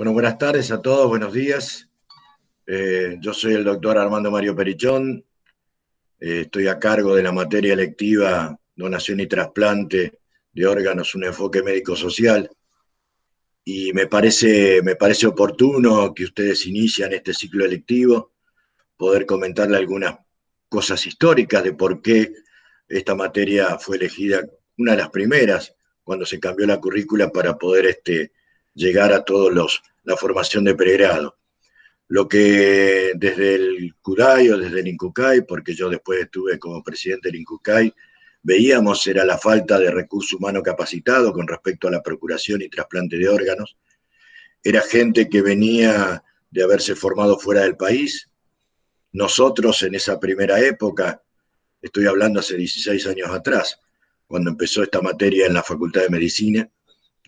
Bueno, buenas tardes a todos, buenos días. Yo soy el doctor Armando Mario Perichón. Estoy a cargo de la materia electiva Donación y Trasplante de Órganos, un enfoque médico-social. Y me parece oportuno que ustedes inician este ciclo electivo, poder comentarle algunas cosas históricas de por qué esta materia fue elegida, una de las primeras, cuando se cambió la currícula para poder llegar a la formación de pregrado. Lo que desde el CUDAI o desde el INCUCAI, porque yo después estuve como presidente del INCUCAI, veíamos era la falta de recurso humano capacitado con respecto a la procuración y trasplante de órganos. Era gente que venía de haberse formado fuera del país. Nosotros en esa primera época, estoy hablando hace 16 años atrás, cuando empezó esta materia en la Facultad de Medicina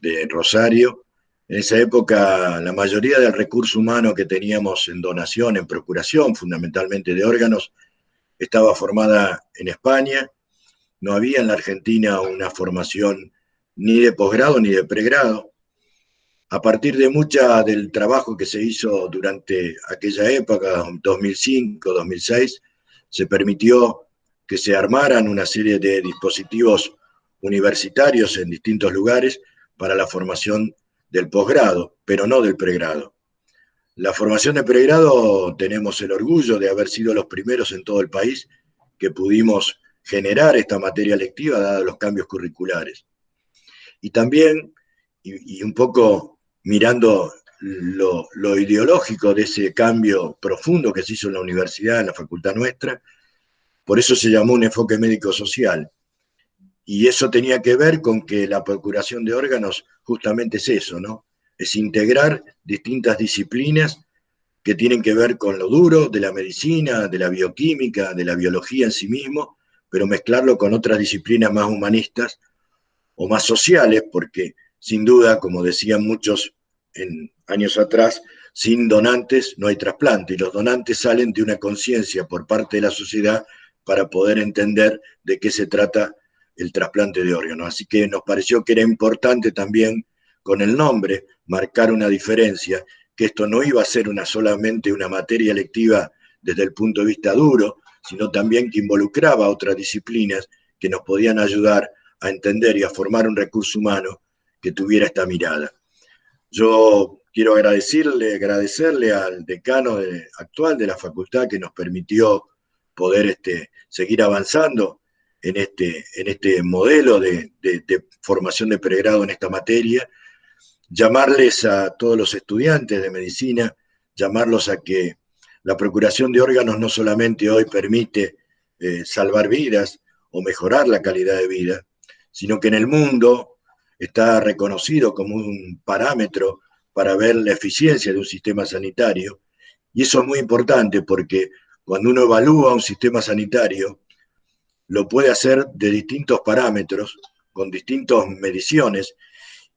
de Rosario. En esa época, la mayoría del recurso humano que teníamos en donación, en procuración, fundamentalmente de órganos, estaba formada en España. No había en la Argentina una formación ni de posgrado ni de pregrado. A partir de mucha del trabajo que se hizo durante aquella época, 2005, 2006, se permitió que se armaran una serie de dispositivos universitarios en distintos lugares para la formación del posgrado, pero no del pregrado. La formación de pregrado tenemos el orgullo de haber sido los primeros en todo el país que pudimos generar esta materia lectiva dados los cambios curriculares. Y también, y un poco mirando lo ideológico de ese cambio profundo que se hizo en la universidad, en la facultad nuestra, por eso se llamó un enfoque médico-social. Y eso tenía que ver con que la procuración de órganos justamente es eso, ¿no? Es integrar distintas disciplinas que tienen que ver con lo duro de la medicina, de la bioquímica, de la biología en sí mismo, pero mezclarlo con otras disciplinas más humanistas o más sociales, porque sin duda, como decían muchos en años atrás, sin donantes no hay trasplante, y los donantes salen de una conciencia por parte de la sociedad para poder entender de qué se trata el trasplante de órganos. Así que nos pareció que era importante también con el nombre marcar una diferencia, que esto no iba a ser solamente una materia electiva desde el punto de vista duro, sino también que involucraba otras disciplinas que nos podían ayudar a entender y a formar un recurso humano que tuviera esta mirada. Yo quiero agradecerle al decano actual de la facultad que nos permitió poder seguir avanzando en este modelo de formación de pregrado en esta materia, llamarles a todos los estudiantes de medicina, llamarlos a que la procuración de órganos no solamente hoy permite salvar vidas o mejorar la calidad de vida, sino que en el mundo está reconocido como un parámetro para ver la eficiencia de un sistema sanitario. Y eso es muy importante porque cuando uno evalúa un sistema sanitario, lo puede hacer de distintos parámetros, con distintas mediciones,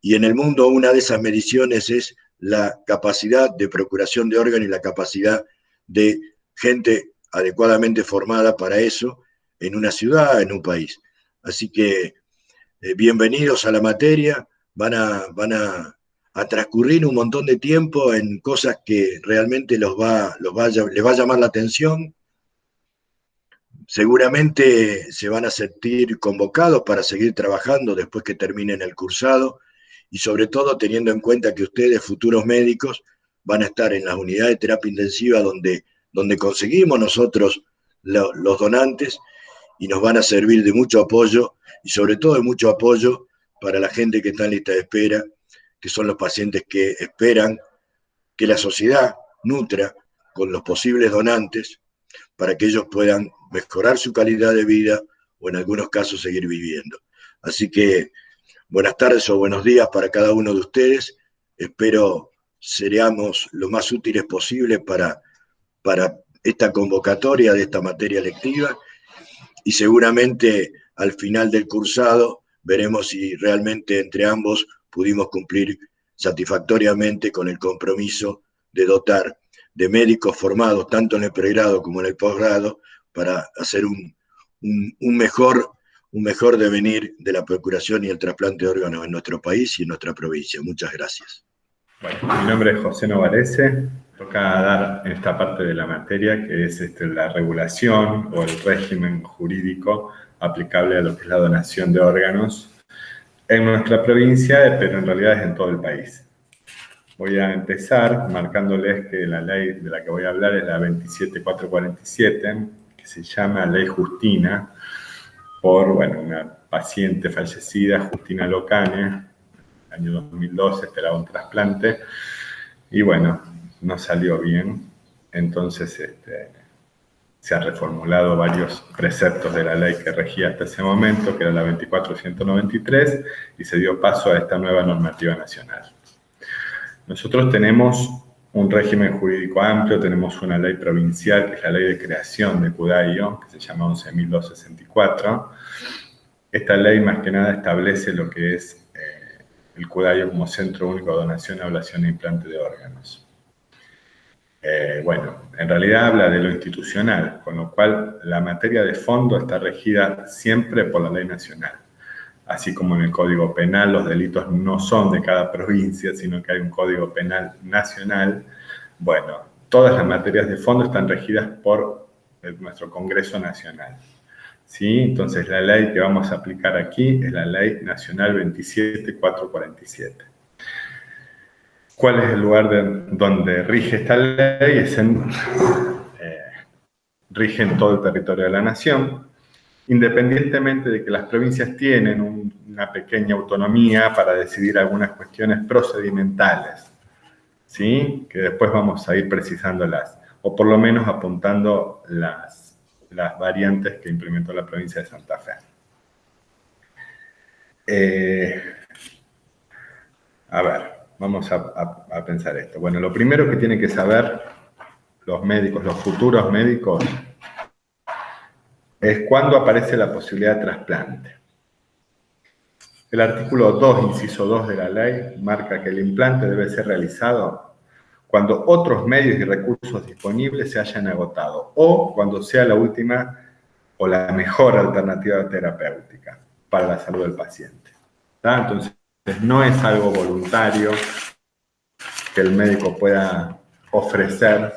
y en el mundo una de esas mediciones es la capacidad de procuración de órganos y la capacidad de gente adecuadamente formada para eso en una ciudad, en un país. Así que bienvenidos a la materia, van a transcurrir un montón de tiempo en cosas que realmente les va a llamar la atención. Seguramente se van a sentir convocados para seguir trabajando después que terminen el cursado y sobre todo teniendo en cuenta que ustedes, futuros médicos, van a estar en las unidades de terapia intensiva donde conseguimos nosotros los donantes y nos van a servir de mucho apoyo y sobre todo de mucho apoyo para la gente que está en lista de espera, que son los pacientes que esperan que la sociedad nutra con los posibles donantes para que ellos puedan mejorar su calidad de vida o en algunos casos seguir viviendo. Así que buenas tardes o buenos días para cada uno de ustedes. Espero seamos lo más útiles posible para esta convocatoria de esta materia lectiva y seguramente al final del cursado veremos si realmente entre ambos pudimos cumplir satisfactoriamente con el compromiso de dotar de médicos formados tanto en el pregrado como en el posgrado para hacer un mejor devenir de la procuración y el trasplante de órganos en nuestro país y en nuestra provincia. Muchas gracias. Bueno, mi nombre es José Novarese. Toca dar en esta parte de la materia que es la regulación o el régimen jurídico aplicable a lo que es la donación de órganos en nuestra provincia, pero en realidad es en todo el país. Voy a empezar marcándoles que la ley de la que voy a hablar es la 27447, que se llama Ley Justina, por una paciente fallecida, Justina Locane, año 2012, esperaba un trasplante, y no salió bien. Entonces se han reformulado varios preceptos de la ley que regía hasta ese momento, que era la 24193, y se dio paso a esta nueva normativa nacional. Nosotros tenemos un régimen jurídico amplio, tenemos una ley provincial, que es la ley de creación de Cudayo, que se llama 11.264. Esta ley más que nada establece lo que es el Cudayo como centro único de donación, ablación e implante de órganos. En realidad habla de lo institucional, con lo cual la materia de fondo está regida siempre por la ley nacional. Así como en el Código Penal los delitos no son de cada provincia, sino que hay un Código Penal nacional, todas las materias de fondo están regidas por nuestro Congreso Nacional. ¿Sí? Entonces la ley que vamos a aplicar aquí es la Ley Nacional 27447. ¿Cuál es el lugar donde rige esta ley? Rige en todo el territorio de la nación, independientemente de que las provincias tienen una pequeña autonomía para decidir algunas cuestiones procedimentales, ¿sí? Que después vamos a ir precisándolas, o por lo menos apuntando las variantes que implementó la provincia de Santa Fe. Vamos a pensar esto. Lo primero que tienen que saber los médicos, los futuros médicos, es cuándo aparece la posibilidad de trasplante. El artículo 2, inciso 2 de la ley, marca que el implante debe ser realizado cuando otros medios y recursos disponibles se hayan agotado o cuando sea la última o la mejor alternativa terapéutica para la salud del paciente. ¿Tá? Entonces, no es algo voluntario que el médico pueda ofrecer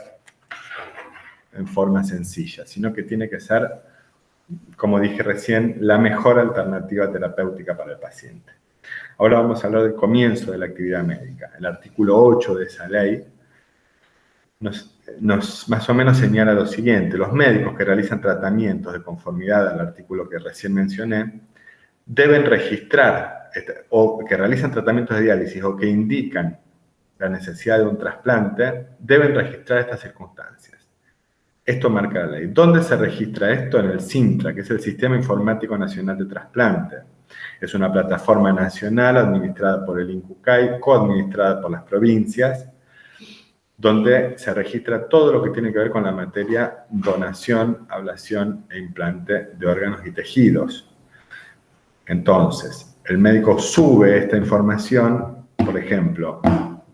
en forma sencilla, sino que tiene que ser, como dije recién, la mejor alternativa terapéutica para el paciente. Ahora vamos a hablar del comienzo de la actividad médica. El artículo 8 de esa ley nos más o menos señala lo siguiente: los médicos que realizan tratamientos de conformidad al artículo que recién mencioné deben registrar, o que realizan tratamientos de diálisis o que indican la necesidad de un trasplante, deben registrar estas circunstancias. Esto marca la ley. ¿Dónde se registra esto? En el SINTRA, que es el Sistema Informático Nacional de Trasplante. Es una plataforma nacional administrada por el INCUCAI, coadministrada por las provincias, donde se registra todo lo que tiene que ver con la materia donación, ablación e implante de órganos y tejidos. Entonces, el médico sube esta información, por ejemplo,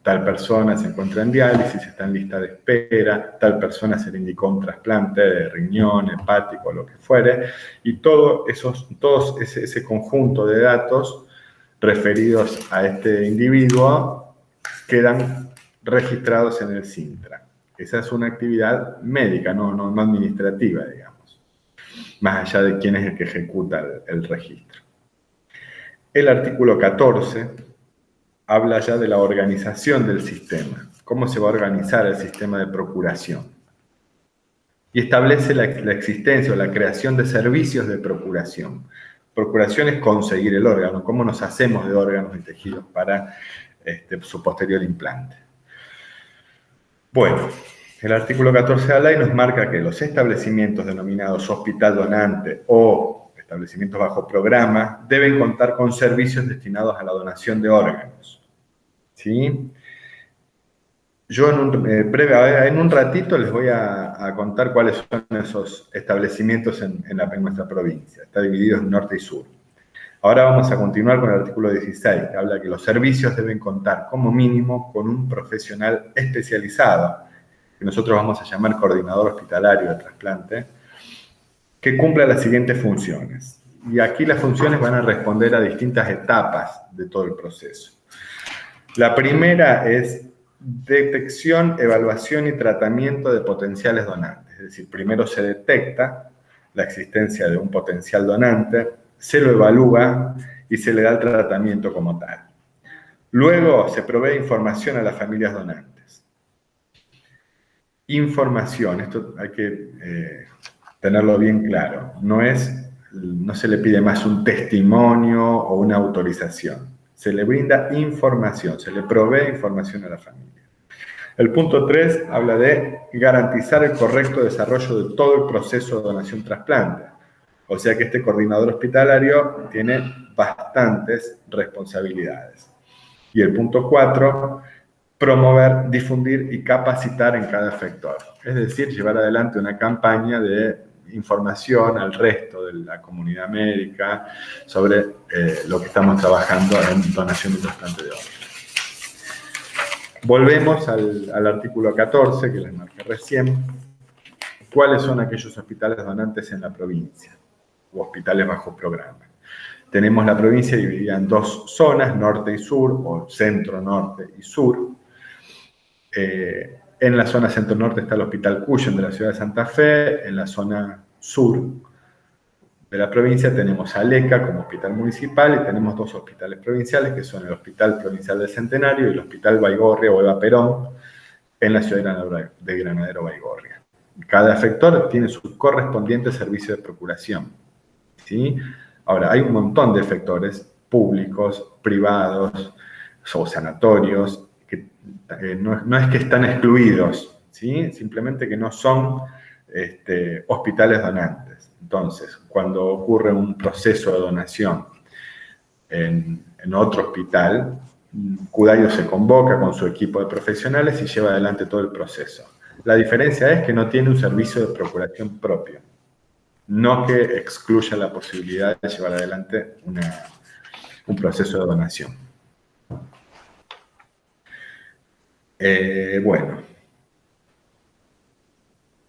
tal persona se encuentra en diálisis, está en lista de espera, tal persona se le indicó un trasplante de riñón, hepático, lo que fuere, y todo ese conjunto de datos referidos a este individuo quedan registrados en el SINTRA. Esa es una actividad médica, no administrativa, digamos, más allá de quién es el que ejecuta el registro. El artículo 14 habla ya de la organización del sistema, cómo se va a organizar el sistema de procuración. Y establece la existencia o la creación de servicios de procuración. Procuración es conseguir el órgano, cómo nos hacemos de órganos y tejidos para su posterior implante. El artículo 14 de la ley nos marca que los establecimientos denominados hospital donante o establecimientos bajo programa deben contar con servicios destinados a la donación de órganos. ¿Sí? Yo en un ratito les voy a contar cuáles son esos establecimientos en nuestra provincia. Está dividido en norte y sur. Ahora vamos a continuar con el artículo 16, que habla que los servicios deben contar como mínimo con un profesional especializado, que nosotros vamos a llamar coordinador hospitalario de trasplante, que cumpla las siguientes funciones. Y aquí las funciones van a responder a distintas etapas de todo el proceso. La primera es detección, evaluación y tratamiento de potenciales donantes. Es decir, primero se detecta la existencia de un potencial donante, se lo evalúa y se le da el tratamiento como tal. Luego se provee información a las familias donantes. Información, esto hay que tenerlo bien claro, no se le pide más un testimonio o una autorización, se le brinda información, se le provee información a la familia. El punto 3 habla de garantizar el correcto desarrollo de todo el proceso de donación-trasplante. O sea que este coordinador hospitalario tiene bastantes responsabilidades. Y el punto 4, promover, difundir y capacitar en cada efector. Es decir, llevar adelante una campaña de información al resto de la comunidad médica sobre lo que estamos trabajando en donación y trasplante de órganos. Volvemos al artículo 14, que les marqué recién. ¿Cuáles son aquellos hospitales donantes en la provincia? O hospitales bajo programa. Tenemos la provincia dividida en dos zonas, norte y sur, o centro-norte y sur. En la zona centro-norte está el Hospital Cuyen de la ciudad de Santa Fe. En la zona sur de la provincia tenemos a Leca como hospital municipal y tenemos dos hospitales provinciales que son el Hospital Provincial del Centenario y el Hospital Baigorria o Eva Perón en la ciudad de Granadero Baigorria. Cada efector tiene su correspondiente servicio de procuración, ¿sí? Ahora, hay un montón de efectores públicos, privados o sanatorios que no es que están excluidos, ¿sí? Simplemente que no son hospitales donantes. Entonces, cuando ocurre un proceso de donación en otro hospital, Cudayo se convoca con su equipo de profesionales y lleva adelante todo el proceso. La diferencia es que no tiene un servicio de procuración propio, no que excluya la posibilidad de llevar adelante un proceso de donación. Bueno,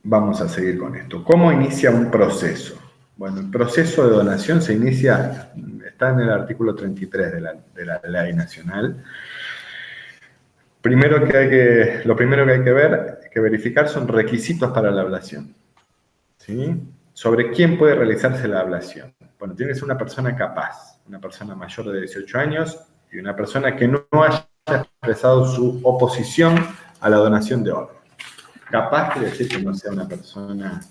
vamos a seguir con esto. ¿Cómo inicia un proceso? Bueno, el proceso de donación se inicia, está en el artículo 33 de la Ley Nacional. Lo primero que hay que verificar son requisitos para la ablación, ¿sí? Sobre quién puede realizarse la ablación. Bueno, tiene que ser una persona capaz, una persona mayor de 18 años y una persona que no haya expresado su oposición a la donación de órganos. Capaz quiere decir que no sea una persona,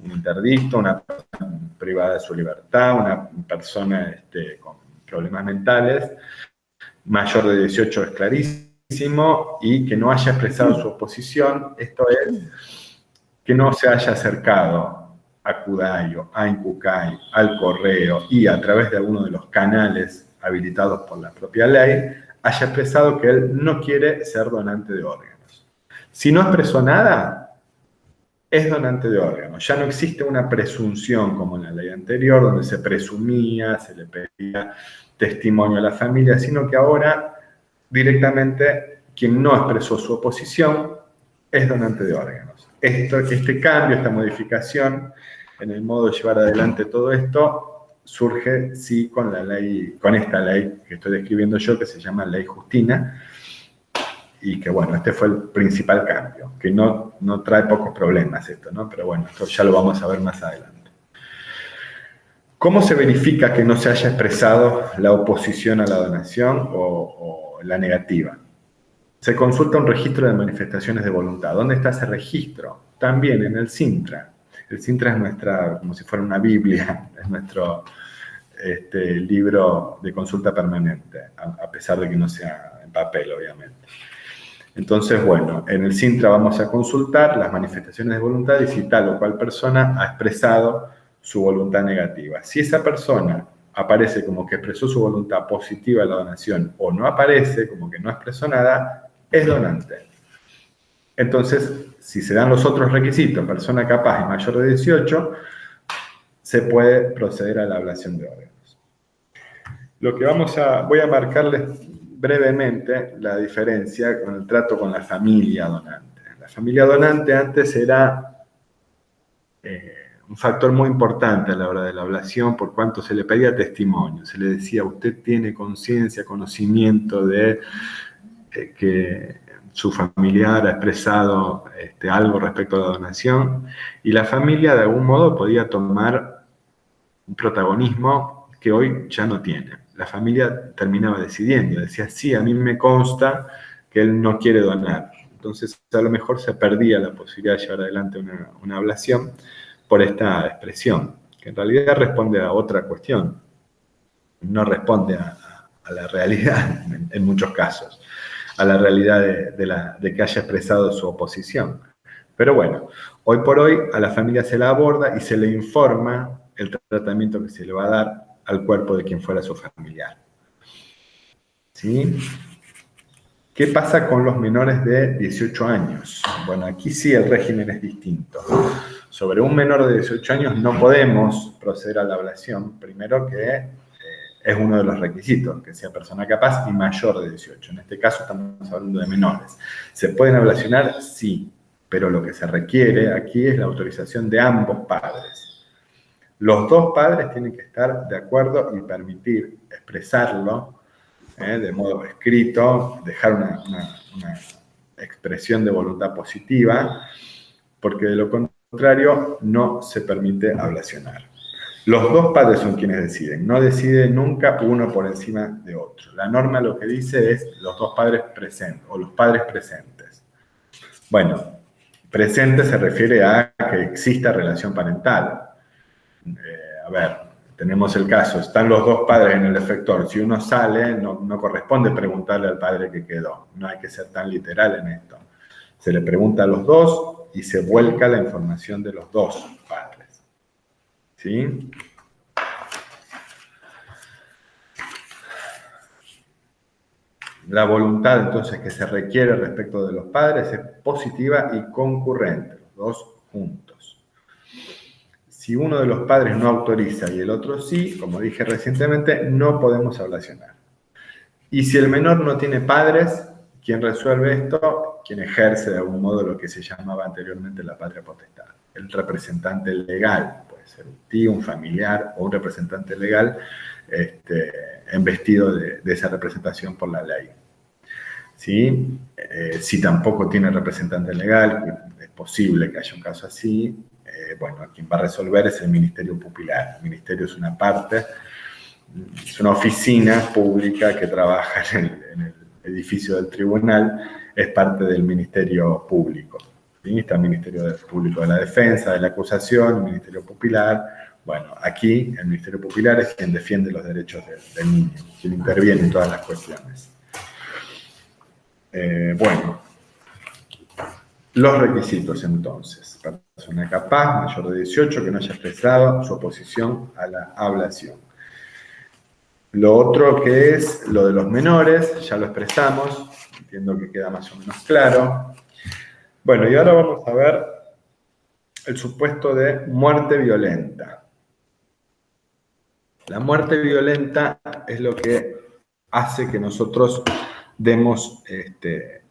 un interdicto, una persona privada de su libertad, una persona con problemas mentales. Mayor de 18 es clarísimo, y que no haya expresado su oposición, esto es, que no se haya acercado a Cudayo, a Incucay, al correo y a través de alguno de los canales habilitados por la propia ley, haya expresado que él no quiere ser donante de órganos. Si no expresó nada, es donante de órganos. Ya no existe una presunción como en la ley anterior, donde se presumía, se le pedía testimonio a la familia, sino que ahora directamente quien no expresó su oposición es donante de órganos. Este cambio, esta modificación en el modo de llevar adelante todo esto surge sí con esta ley que estoy describiendo yo, que se llama Ley Justina, y que bueno, este fue el principal cambio, que no trae pocos problemas esto, ¿no? Pero bueno, esto ya lo vamos a ver más adelante. ¿Cómo se verifica que no se haya expresado la oposición a la donación o la negativa? Se consulta un registro de manifestaciones de voluntad. ¿Dónde está ese registro? También en el Sintra. El Sintra es nuestra, como si fuera una Biblia, es nuestro libro de consulta permanente, a pesar de que no sea en papel, obviamente. Entonces, bueno, en el Sintra vamos a consultar las manifestaciones de voluntad y si tal o cual persona ha expresado su voluntad negativa. Si esa persona aparece como que expresó su voluntad positiva a la donación o no aparece como que no expresó nada, es donante. Entonces, si se dan los otros requisitos, persona capaz y mayor de 18, se puede proceder a la ablación de órganos. Voy a marcarles brevemente la diferencia con el trato con la familia donante. La familia donante antes era un factor muy importante a la hora de la ablación, por cuanto se le pedía testimonio. Se le decía, usted tiene conciencia, conocimiento de que su familiar ha expresado algo respecto a la donación y la familia de algún modo podía tomar un protagonismo que hoy ya no tiene. La familia terminaba decidiendo, decía, sí, a mí me consta que él no quiere donar. Entonces, a lo mejor se perdía la posibilidad de llevar adelante una ablación por esta expresión, que en realidad responde a otra cuestión, no responde a la realidad en muchos casos, a la realidad de que haya expresado su oposición. Pero bueno, hoy por hoy a la familia se la aborda y se le informa el tratamiento que se le va a dar al cuerpo de quien fuera su familiar. ¿Sí? ¿Qué pasa con los menores de 18 años? Bueno, aquí sí el régimen es distinto. Sobre un menor de 18 años no podemos proceder a la ablación, primero que es uno de los requisitos, que sea persona capaz y mayor de 18. En este caso estamos hablando de menores. ¿Se pueden ablacionar? Sí, pero lo que se requiere aquí es la autorización de ambos padres. Los dos padres tienen que estar de acuerdo y permitir expresarlo de modo escrito, dejar una expresión de voluntad positiva, porque de lo contrario no se permite ablacionar. Los dos padres son quienes deciden, no decide nunca uno por encima de otro. La norma lo que dice es los dos padres presentes, o los padres presentes. Bueno, presente se refiere a que exista relación parental. A ver, tenemos el caso, están los dos padres en el efector, si uno sale, no corresponde preguntarle al padre que quedó, no hay que ser tan literal en esto. Se le pregunta a los dos y se vuelca la información de los dos padres. ¿Sí? La voluntad, entonces, que se requiere respecto de los padres es positiva y concurrente, los dos juntos. Si uno de los padres no autoriza y el otro sí, como dije recientemente, no podemos ablacionar. Y si el menor no tiene padres, ¿quién resuelve esto? Quien ejerce de algún modo lo que se llamaba anteriormente la patria potestad. El representante legal, puede ser un tío, un familiar o un representante legal embestido de esa representación por la ley. ¿Sí? Si tampoco tiene representante legal, es posible que haya un caso así, bueno, quien va a resolver es el Ministerio Pupilar. El Ministerio es una parte, es una oficina pública que trabaja en el edificio del tribunal, es parte del Ministerio Público. ¿Sí? Está el Ministerio Público de la Defensa, de la Acusación, el Ministerio Pupilar. Bueno, aquí el Ministerio Pupilar es quien defiende los derechos del niño, quien interviene en todas las cuestiones. Bueno, los requisitos entonces, persona capaz, mayor de 18, que no haya expresado su oposición a la ablación. Lo otro que es lo de los menores, ya lo expresamos, entiendo que queda más o menos claro. Bueno, y ahora vamos a ver el supuesto de muerte violenta. La muerte violenta es lo que hace que nosotros demos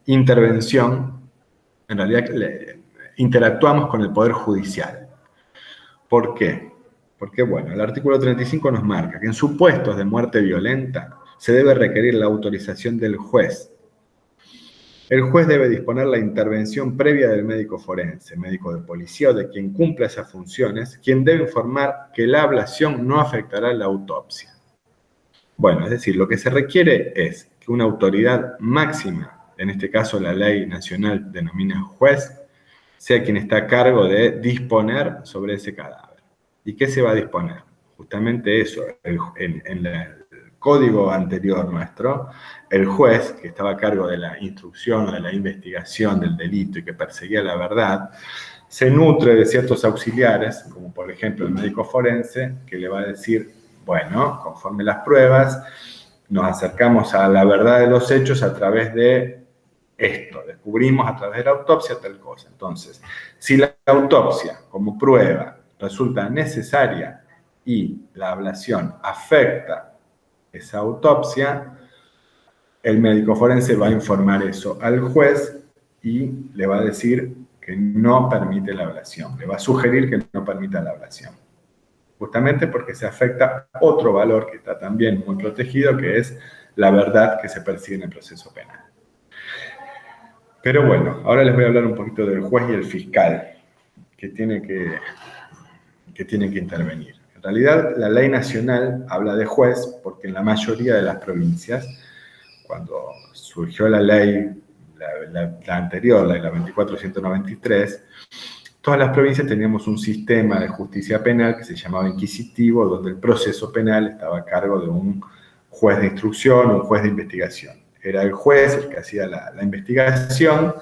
intervención, en realidad interactuamos con el Poder Judicial. ¿Por qué? Porque, bueno, el artículo 35 nos marca que en supuestos de muerte violenta se debe requerir la autorización del juez. El juez debe disponer la intervención previa del médico forense, médico de policía o de quien cumpla esas funciones, quien debe informar que la ablación no afectará la autopsia. Bueno, es decir, lo que se requiere es que una autoridad máxima, en este caso la ley nacional denomina juez, sea quien está a cargo de disponer sobre ese cadáver. ¿Y qué se va a disponer? Justamente eso, en el código anterior nuestro, el juez, que estaba a cargo de la instrucción o de la investigación del delito y que perseguía la verdad, se nutre de ciertos auxiliares, como por ejemplo el médico forense, que le va a decir, bueno, conforme las pruebas, nos acercamos a la verdad de los hechos a través de esto, descubrimos a través de la autopsia tal cosa. Entonces, si la autopsia como prueba resulta necesaria y la ablación afecta esa autopsia, el médico forense va a informar eso al juez y le va a decir que no permite la ablación, le va a sugerir que no permita la ablación. Justamente porque se afecta otro valor que está también muy protegido, que es la verdad que se persigue en el proceso penal. Pero bueno, ahora les voy a hablar un poquito del juez y el fiscal que tiene que intervenir. En realidad, la ley nacional habla de juez porque en la mayoría de las provincias, cuando surgió la ley, la anterior, la 2493, todas las provincias teníamos un sistema de justicia penal que se llamaba inquisitivo, donde el proceso penal estaba a cargo de un juez de instrucción o un juez de investigación. Era el juez el que hacía la investigación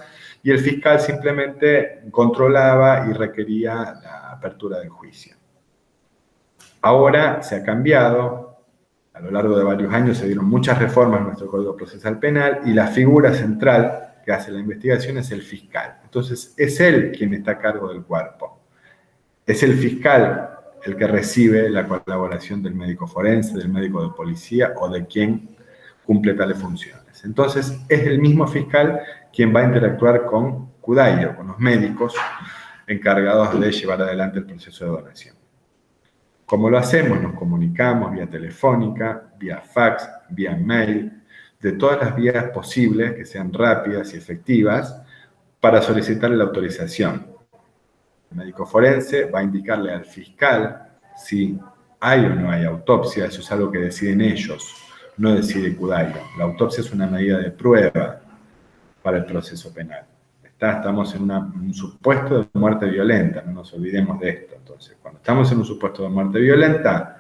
y el fiscal simplemente controlaba y requería la apertura del juicio. Ahora se ha cambiado, a lo largo de varios años se dieron muchas reformas en nuestro Código Procesal Penal y la figura central que hace la investigación es el fiscal. Entonces, es él quien está a cargo del cuerpo. Es el fiscal el que recibe la colaboración del médico forense, del médico de policía o de quien cumple tales funciones. Entonces, es el mismo fiscal quien va a interactuar con Cudayo, con los médicos encargados de llevar adelante el proceso de donación. ¿Cómo lo hacemos? Nos comunicamos vía telefónica, vía fax, vía mail, de todas las vías posibles que sean rápidas y efectivas para solicitar la autorización. El médico forense va a indicarle al fiscal si hay o no hay autopsia, eso es algo que deciden ellos, no decide Cudayo. La autopsia es una medida de prueba para el proceso penal. Estamos en un supuesto de muerte violenta, no nos olvidemos de esto. Entonces, cuando estamos en un supuesto de muerte violenta,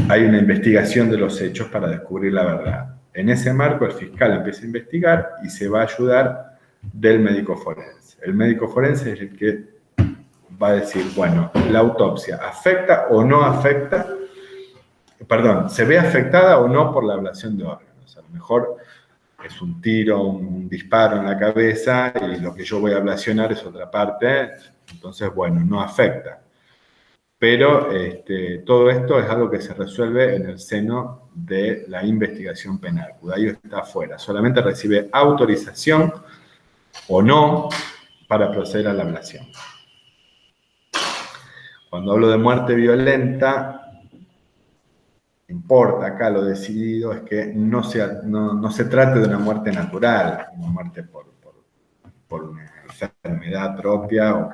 hay una investigación de los hechos para descubrir la verdad. En ese marco, el fiscal empieza a investigar y se va a ayudar del médico forense. El médico forense es el que va a decir, bueno, la autopsia afecta o no afecta, perdón, se ve afectada o no por la ablación de órganos. A lo mejor es un tiro, un disparo en la cabeza y lo que yo voy a ablacionar es otra parte, entonces, bueno, no afecta. Pero todo esto es algo que se resuelve en el seno de la investigación penal. Cudayo está afuera, solamente recibe autorización o no para proceder a la ablación. Cuando hablo de muerte violenta, importa acá lo decidido es que no se trate de una muerte natural, una muerte por una enfermedad propia o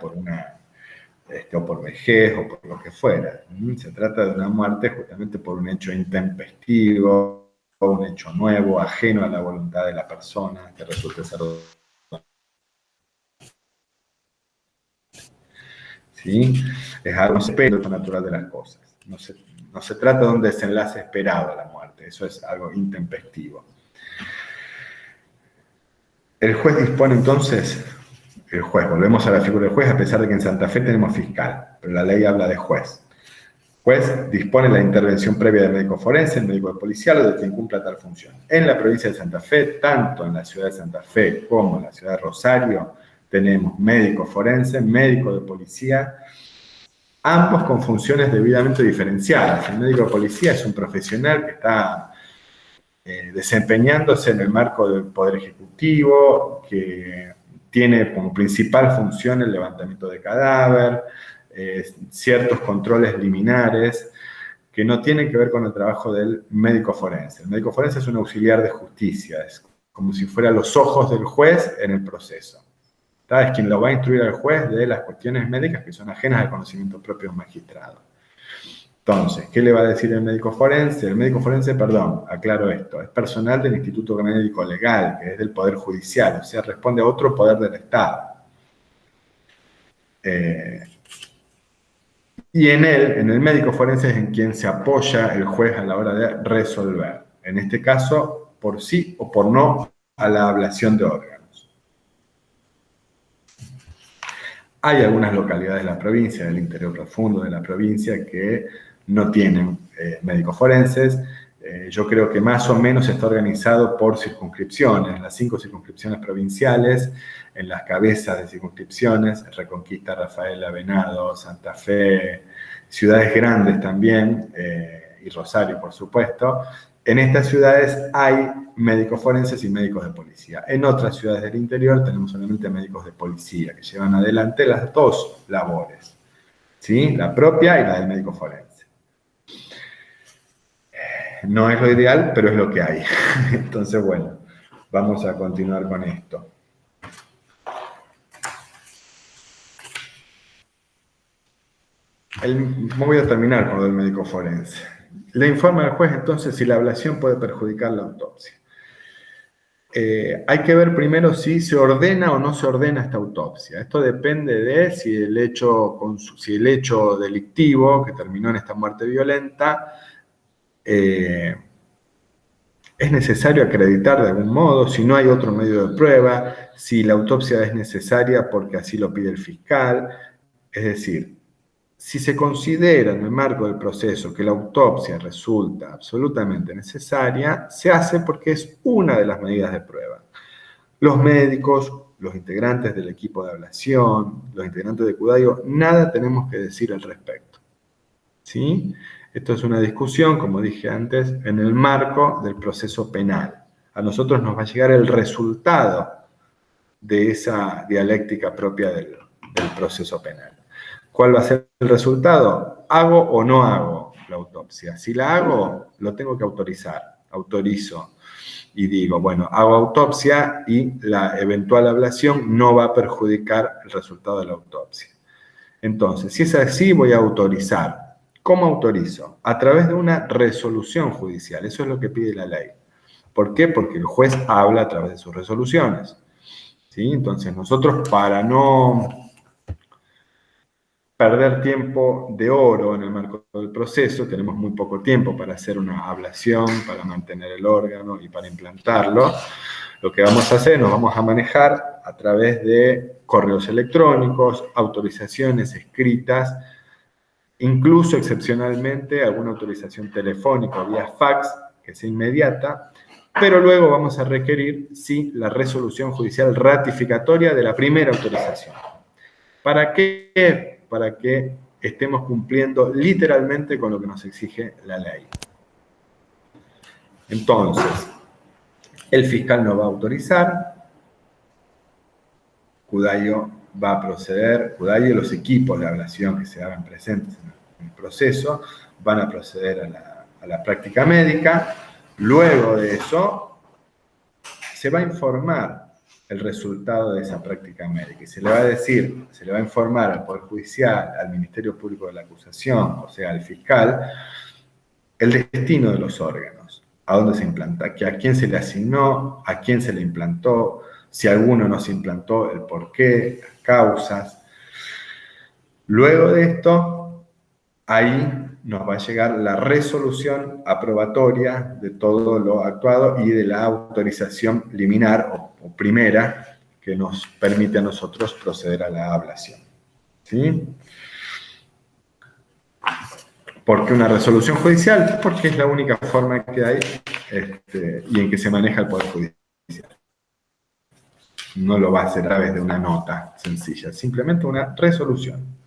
o por vejez o por lo que fuera. Se trata de una muerte justamente por un hecho intempestivo, o un hecho nuevo, ajeno a la voluntad de la persona, que resulte ser. ¿Sí? Es algo natural de las cosas. No se trata de un desenlace esperado a la muerte, eso es algo intempestivo. El juez dispone entonces, volvemos a la figura del juez, a pesar de que en Santa Fe tenemos fiscal, pero la ley habla de juez. Juez dispone la intervención previa del médico forense, el médico de policial o de quien cumpla tal función. En la provincia de Santa Fe, tanto en la ciudad de Santa Fe como en la ciudad de Rosario, tenemos médico forense, médico de policía, ambos con funciones debidamente diferenciadas. El médico de policía es un profesional que está desempeñándose en el marco del Poder Ejecutivo, que tiene como principal función el levantamiento de cadáver, ciertos controles liminares que no tienen que ver con el trabajo del médico forense. El médico forense es un auxiliar de justicia, es como si fuera los ojos del juez en el proceso. Es quien lo va a instruir al juez de las cuestiones médicas que son ajenas al conocimiento propio de un magistrado. Entonces, ¿qué le va a decir el médico forense? El médico forense, aclaro esto, es personal del Instituto Médico Legal, que es del Poder Judicial, o sea, responde a otro poder del Estado. Y en el médico forense es en quien se apoya el juez a la hora de resolver. En este caso, por sí o por no a la ablación de órganos. Hay algunas localidades de la provincia, del interior profundo de la provincia, que no tienen médicos forenses. Yo creo que más o menos está organizado por circunscripciones, en las 5 circunscripciones provinciales, en las cabezas de circunscripciones, Reconquista, Rafaela, Venado, Santa Fe, ciudades grandes también, y Rosario, por supuesto. En estas ciudades hay médicos forenses y médicos de policía. En otras ciudades del interior tenemos solamente médicos de policía que llevan adelante las dos labores, ¿sí? La propia y la del médico forense. No es lo ideal, pero es lo que hay. Entonces, bueno, vamos a continuar con esto. Voy a terminar con el médico forense. Le informa al juez entonces si la ablación puede perjudicar la autopsia. Hay que ver primero si se ordena o no se ordena esta autopsia. Esto depende de si el hecho delictivo que terminó en esta muerte violenta es necesario acreditar de algún modo, si no hay otro medio de prueba, si la autopsia es necesaria porque así lo pide el fiscal. Es decir, si se considera en el marco del proceso que la autopsia resulta absolutamente necesaria, se hace porque es una de las medidas de prueba. Los médicos, los integrantes del equipo de ablación, los integrantes de Cudayo, nada tenemos que decir al respecto. ¿Sí? Esto es una discusión, como dije antes, en el marco del proceso penal. A nosotros nos va a llegar el resultado de esa dialéctica propia del proceso penal. ¿Cuál va a ser el resultado? ¿Hago o no hago la autopsia? Si la hago, lo tengo que autorizar. Autorizo y digo, bueno, hago autopsia y la eventual ablación no va a perjudicar el resultado de la autopsia. Entonces, si es así, voy a autorizar. ¿Cómo autorizo? A través de una resolución judicial. Eso es lo que pide la ley. ¿Por qué? Porque el juez habla a través de sus resoluciones. ¿Sí? Entonces, nosotros, para no perder tiempo de oro en el marco del proceso, tenemos muy poco tiempo para hacer una ablación, para mantener el órgano y para implantarlo. Lo que vamos a hacer, nos vamos a manejar a través de correos electrónicos, autorizaciones escritas, incluso excepcionalmente alguna autorización telefónica o vía fax, que sea inmediata, pero luego vamos a requerir, sí, la resolución judicial ratificatoria de la primera autorización. ¿Para qué? Para que estemos cumpliendo literalmente con lo que nos exige la ley. Entonces, el fiscal no va a autorizar, Cudayo va a proceder, Cudayo y los equipos de ablación que se hagan presentes en el proceso van a proceder a la práctica médica. Luego de eso, se va a informar el resultado de esa práctica médica y se le va a decir, se le va a informar al Poder Judicial, al Ministerio Público de la Acusación, o sea, al fiscal, el destino de los órganos, a dónde se implanta, a quién se le asignó, a quién se le implantó, si alguno no se implantó, el por qué, las causas. Luego de esto, ahí nos va a llegar la resolución aprobatoria de todo lo actuado y de la autorización liminar o primera que nos permite a nosotros proceder a la ablación. ¿Sí? ¿Por qué una resolución judicial? Porque es la única forma que hay y en que se maneja el Poder Judicial. No lo va a hacer a través de una nota sencilla, simplemente una resolución.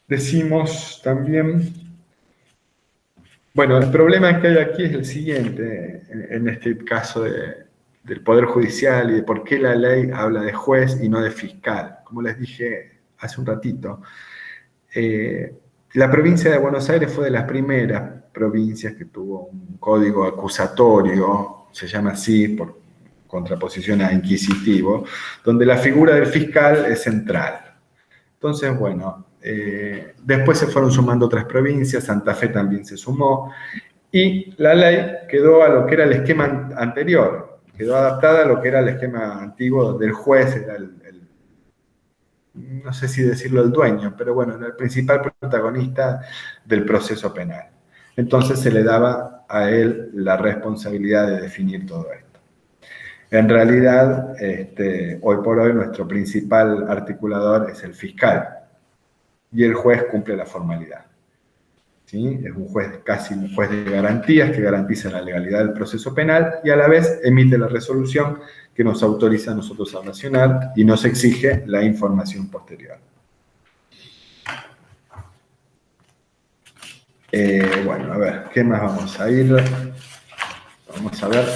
Decimos también, bueno, el problema que hay aquí es el siguiente, en este caso del Poder Judicial y de por qué la ley habla de juez y no de fiscal. Como les dije hace un ratito, la provincia de Buenos Aires fue de las primeras provincias que tuvo un código acusatorio, se llama así por contraposición a inquisitivo, donde la figura del fiscal es central. Entonces, bueno, después se fueron sumando otras provincias, Santa Fe también se sumó, y la ley quedó a lo que era el esquema anterior, quedó adaptada a lo que era el esquema antiguo, donde el juez era no sé si decirlo el dueño, pero bueno, era el principal protagonista del proceso penal. Entonces se le daba a él la responsabilidad de definir todo esto. En realidad, hoy por hoy nuestro principal articulador es el fiscal y el juez cumple la formalidad. ¿Sí? Es un juez, casi un juez de garantías que garantiza la legalidad del proceso penal y a la vez emite la resolución que nos autoriza a nosotros a ablacionar y nos exige la información posterior. Bueno, a ver, ¿qué más vamos a ir? Vamos a ver,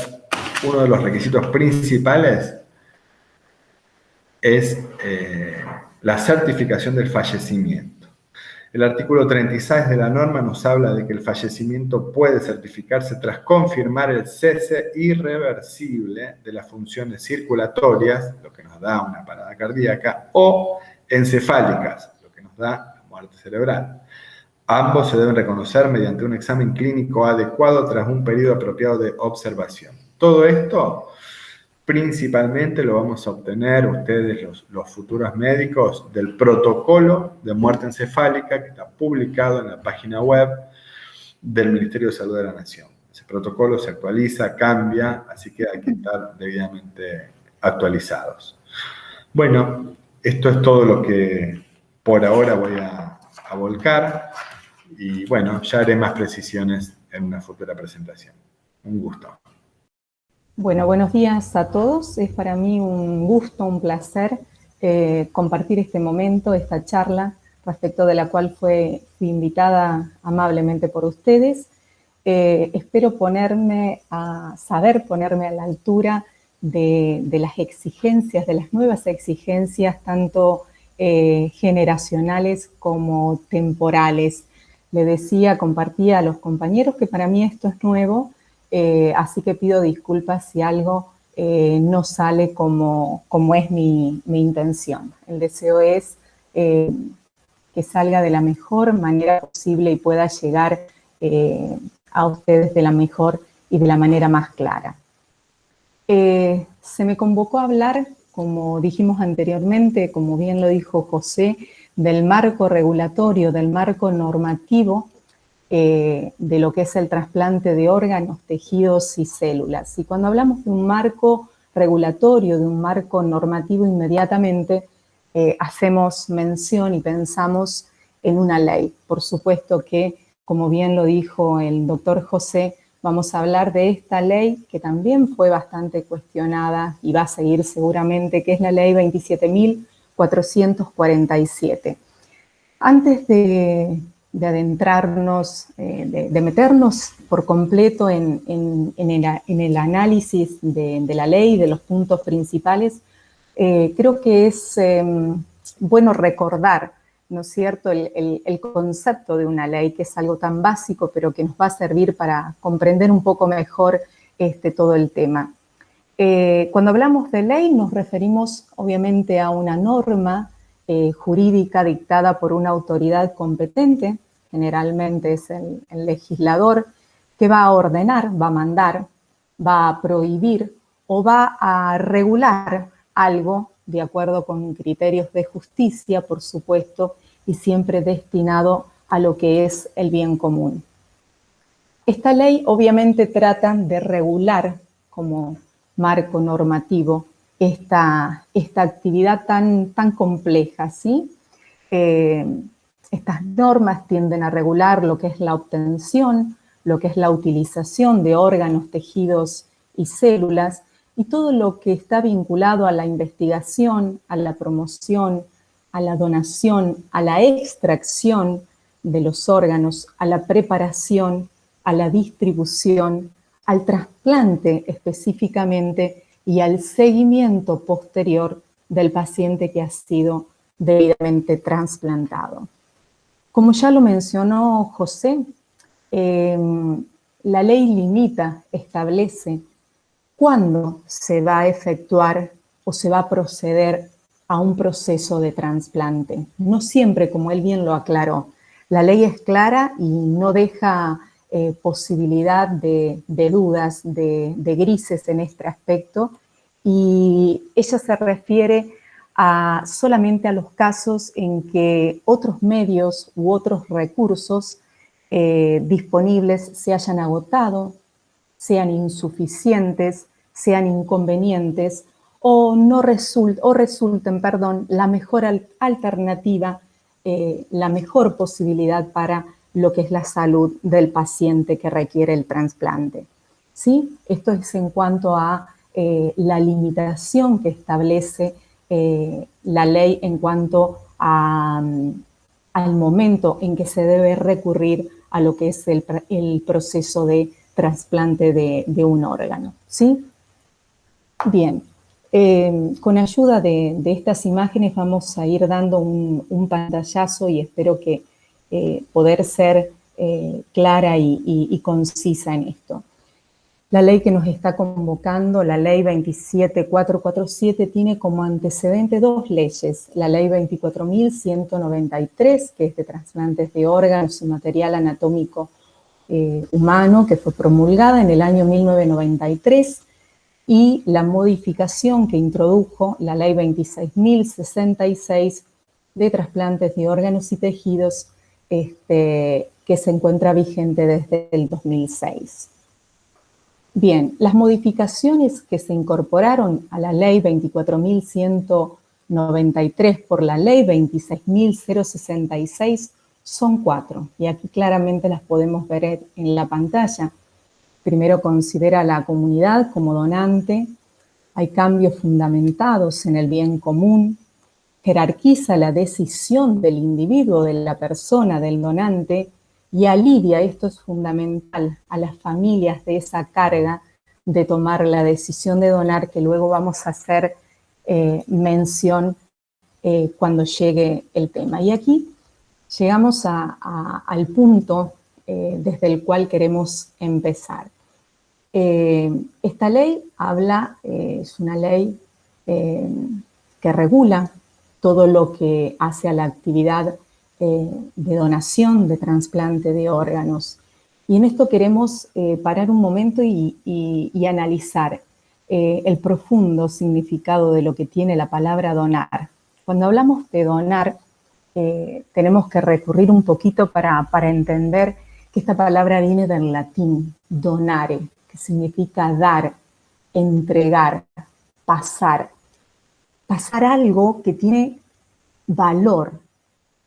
uno de los requisitos principales es la certificación del fallecimiento. El artículo 36 de la norma nos habla de que el fallecimiento puede certificarse tras confirmar el cese irreversible de las funciones circulatorias, lo que nos da una parada cardíaca, o encefálicas, lo que nos da muerte cerebral. Ambos se deben reconocer mediante un examen clínico adecuado tras un periodo apropiado de observación. Todo esto principalmente lo vamos a obtener ustedes, los futuros médicos, del protocolo de muerte encefálica que está publicado en la página web del Ministerio de Salud de la Nación. Ese protocolo se actualiza, cambia, así que hay que estar debidamente actualizados. Bueno, esto es todo lo que por ahora voy a volcar y bueno, ya haré más precisiones en una futura presentación. Un gusto. Bueno, buenos días a todos. Es para mí un gusto, un placer compartir este momento, esta charla, respecto de la cual fui invitada amablemente por ustedes. Espero saber ponerme a la altura de las exigencias, de las nuevas exigencias, tanto generacionales como temporales. Le decía, compartía a los compañeros que para mí esto es nuevo, así que pido disculpas si algo no sale como es mi intención. El deseo es que salga de la mejor manera posible y pueda llegar a ustedes de la mejor y de la manera más clara. Se me convocó a hablar, como dijimos anteriormente, como bien lo dijo José, del marco regulatorio, del marco normativo de lo que es el trasplante de órganos, tejidos y células. Y cuando hablamos de un marco regulatorio, de un marco normativo, inmediatamente hacemos mención y pensamos en una ley. Por supuesto que, como bien lo dijo el doctor José, vamos a hablar de esta ley que también fue bastante cuestionada y va a seguir seguramente, que es la ley 27.447. Antes de adentrarnos, de meternos por completo en el análisis de la ley, de los puntos principales, creo que es bueno recordar, ¿no es cierto?, el concepto de una ley, que es algo tan básico, pero que nos va a servir para comprender un poco mejor todo el tema. Cuando hablamos de ley nos referimos obviamente a una norma jurídica dictada por una autoridad competente, generalmente es el legislador, que va a ordenar, va a mandar, va a prohibir o va a regular algo de acuerdo con criterios de justicia, por supuesto, y siempre destinado a lo que es el bien común. Esta ley obviamente trata de regular como marco normativo esta actividad tan compleja, ¿sí? Estas normas tienden a regular lo que es la obtención, lo que es la utilización de órganos, tejidos y células, y todo lo que está vinculado a la investigación, a la promoción, a la donación, a la extracción de los órganos, a la preparación, a la distribución, al trasplante específicamente y al seguimiento posterior del paciente que ha sido debidamente trasplantado. Como ya lo mencionó José, la ley limita, establece cuándo se va a efectuar o se va a proceder a un proceso de trasplante. No siempre, como él bien lo aclaró. La ley es clara y no deja posibilidad de dudas, de grises en este aspecto, y ella se refiere solamente a los casos en que otros medios u otros recursos disponibles se hayan agotado, sean insuficientes, sean inconvenientes o resulten la mejor alternativa, la mejor posibilidad para lo que es la salud del paciente que requiere el trasplante. ¿Sí? Esto es en cuanto a la limitación que establece la ley en cuanto al momento en que se debe recurrir a lo que es el proceso de trasplante de un órgano, ¿sí? Bien, con ayuda de estas imágenes vamos a ir dando un pantallazo y espero que poder ser clara y concisa en esto. La ley que nos está convocando, la ley 27447, tiene como antecedente dos leyes. La ley 24.193, que es de trasplantes de órganos y material anatómico humano, que fue promulgada en el año 1993, y la modificación que introdujo la ley 26.066 de trasplantes de órganos y tejidos, que se encuentra vigente desde el 2006. Bien, las modificaciones que se incorporaron a la ley 24.193 por la ley 26.066 son 4, y aquí claramente las podemos ver en la pantalla. Primero, considera a la comunidad como donante, hay cambios fundamentados en el bien común, jerarquiza la decisión del individuo, de la persona, del donante, y alivia, esto es fundamental, a las familias de esa carga de tomar la decisión de donar, que luego vamos a hacer mención cuando llegue el tema. Y aquí llegamos al punto desde el cual queremos empezar. Esta ley es una ley que regula todo lo que hace a la actividad de donación, de trasplante de órganos. Y en esto queremos parar un momento y analizar el profundo significado de lo que tiene la palabra donar. Cuando hablamos de donar, tenemos que recurrir un poquito para entender que esta palabra viene del latín, donare, que significa dar, entregar, pasar. Pasar algo que tiene valor,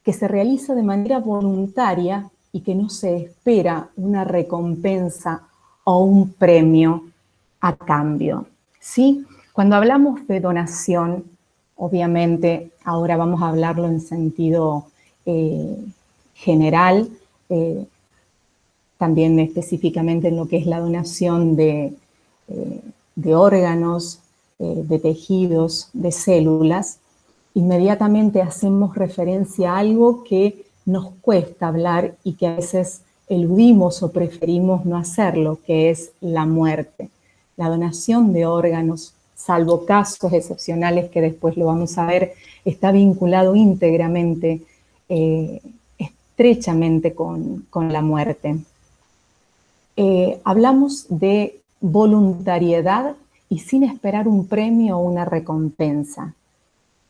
que se realiza de manera voluntaria y que no se espera una recompensa o un premio a cambio, ¿sí? Cuando hablamos de donación, obviamente ahora vamos a hablarlo en sentido general, también específicamente en lo que es la donación de órganos, de tejidos, de células. Inmediatamente hacemos referencia a algo que nos cuesta hablar y que a veces eludimos o preferimos no hacerlo, que es la muerte. La donación de órganos, salvo casos excepcionales que después lo vamos a ver, está vinculado íntegramente, estrechamente con la muerte. Hablamos de voluntariedad y sin esperar un premio o una recompensa.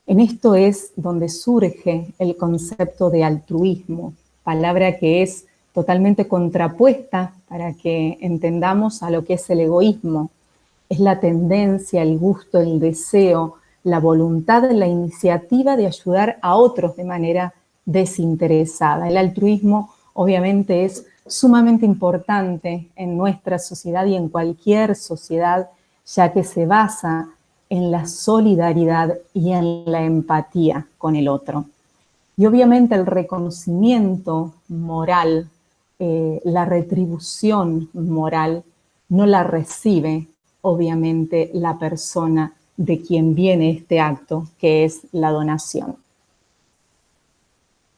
En esto es donde surge el concepto de altruismo, palabra que es totalmente contrapuesta para que entendamos a lo que es el egoísmo. Es la tendencia, el gusto, el deseo, la voluntad, la iniciativa de ayudar a otros de manera desinteresada. El altruismo obviamente es sumamente importante en nuestra sociedad y en cualquier sociedad, ya que se basa en la solidaridad y en la empatía con el otro. Y obviamente el reconocimiento moral, la retribución moral, no la recibe obviamente la persona de quien viene este acto, que es la donación.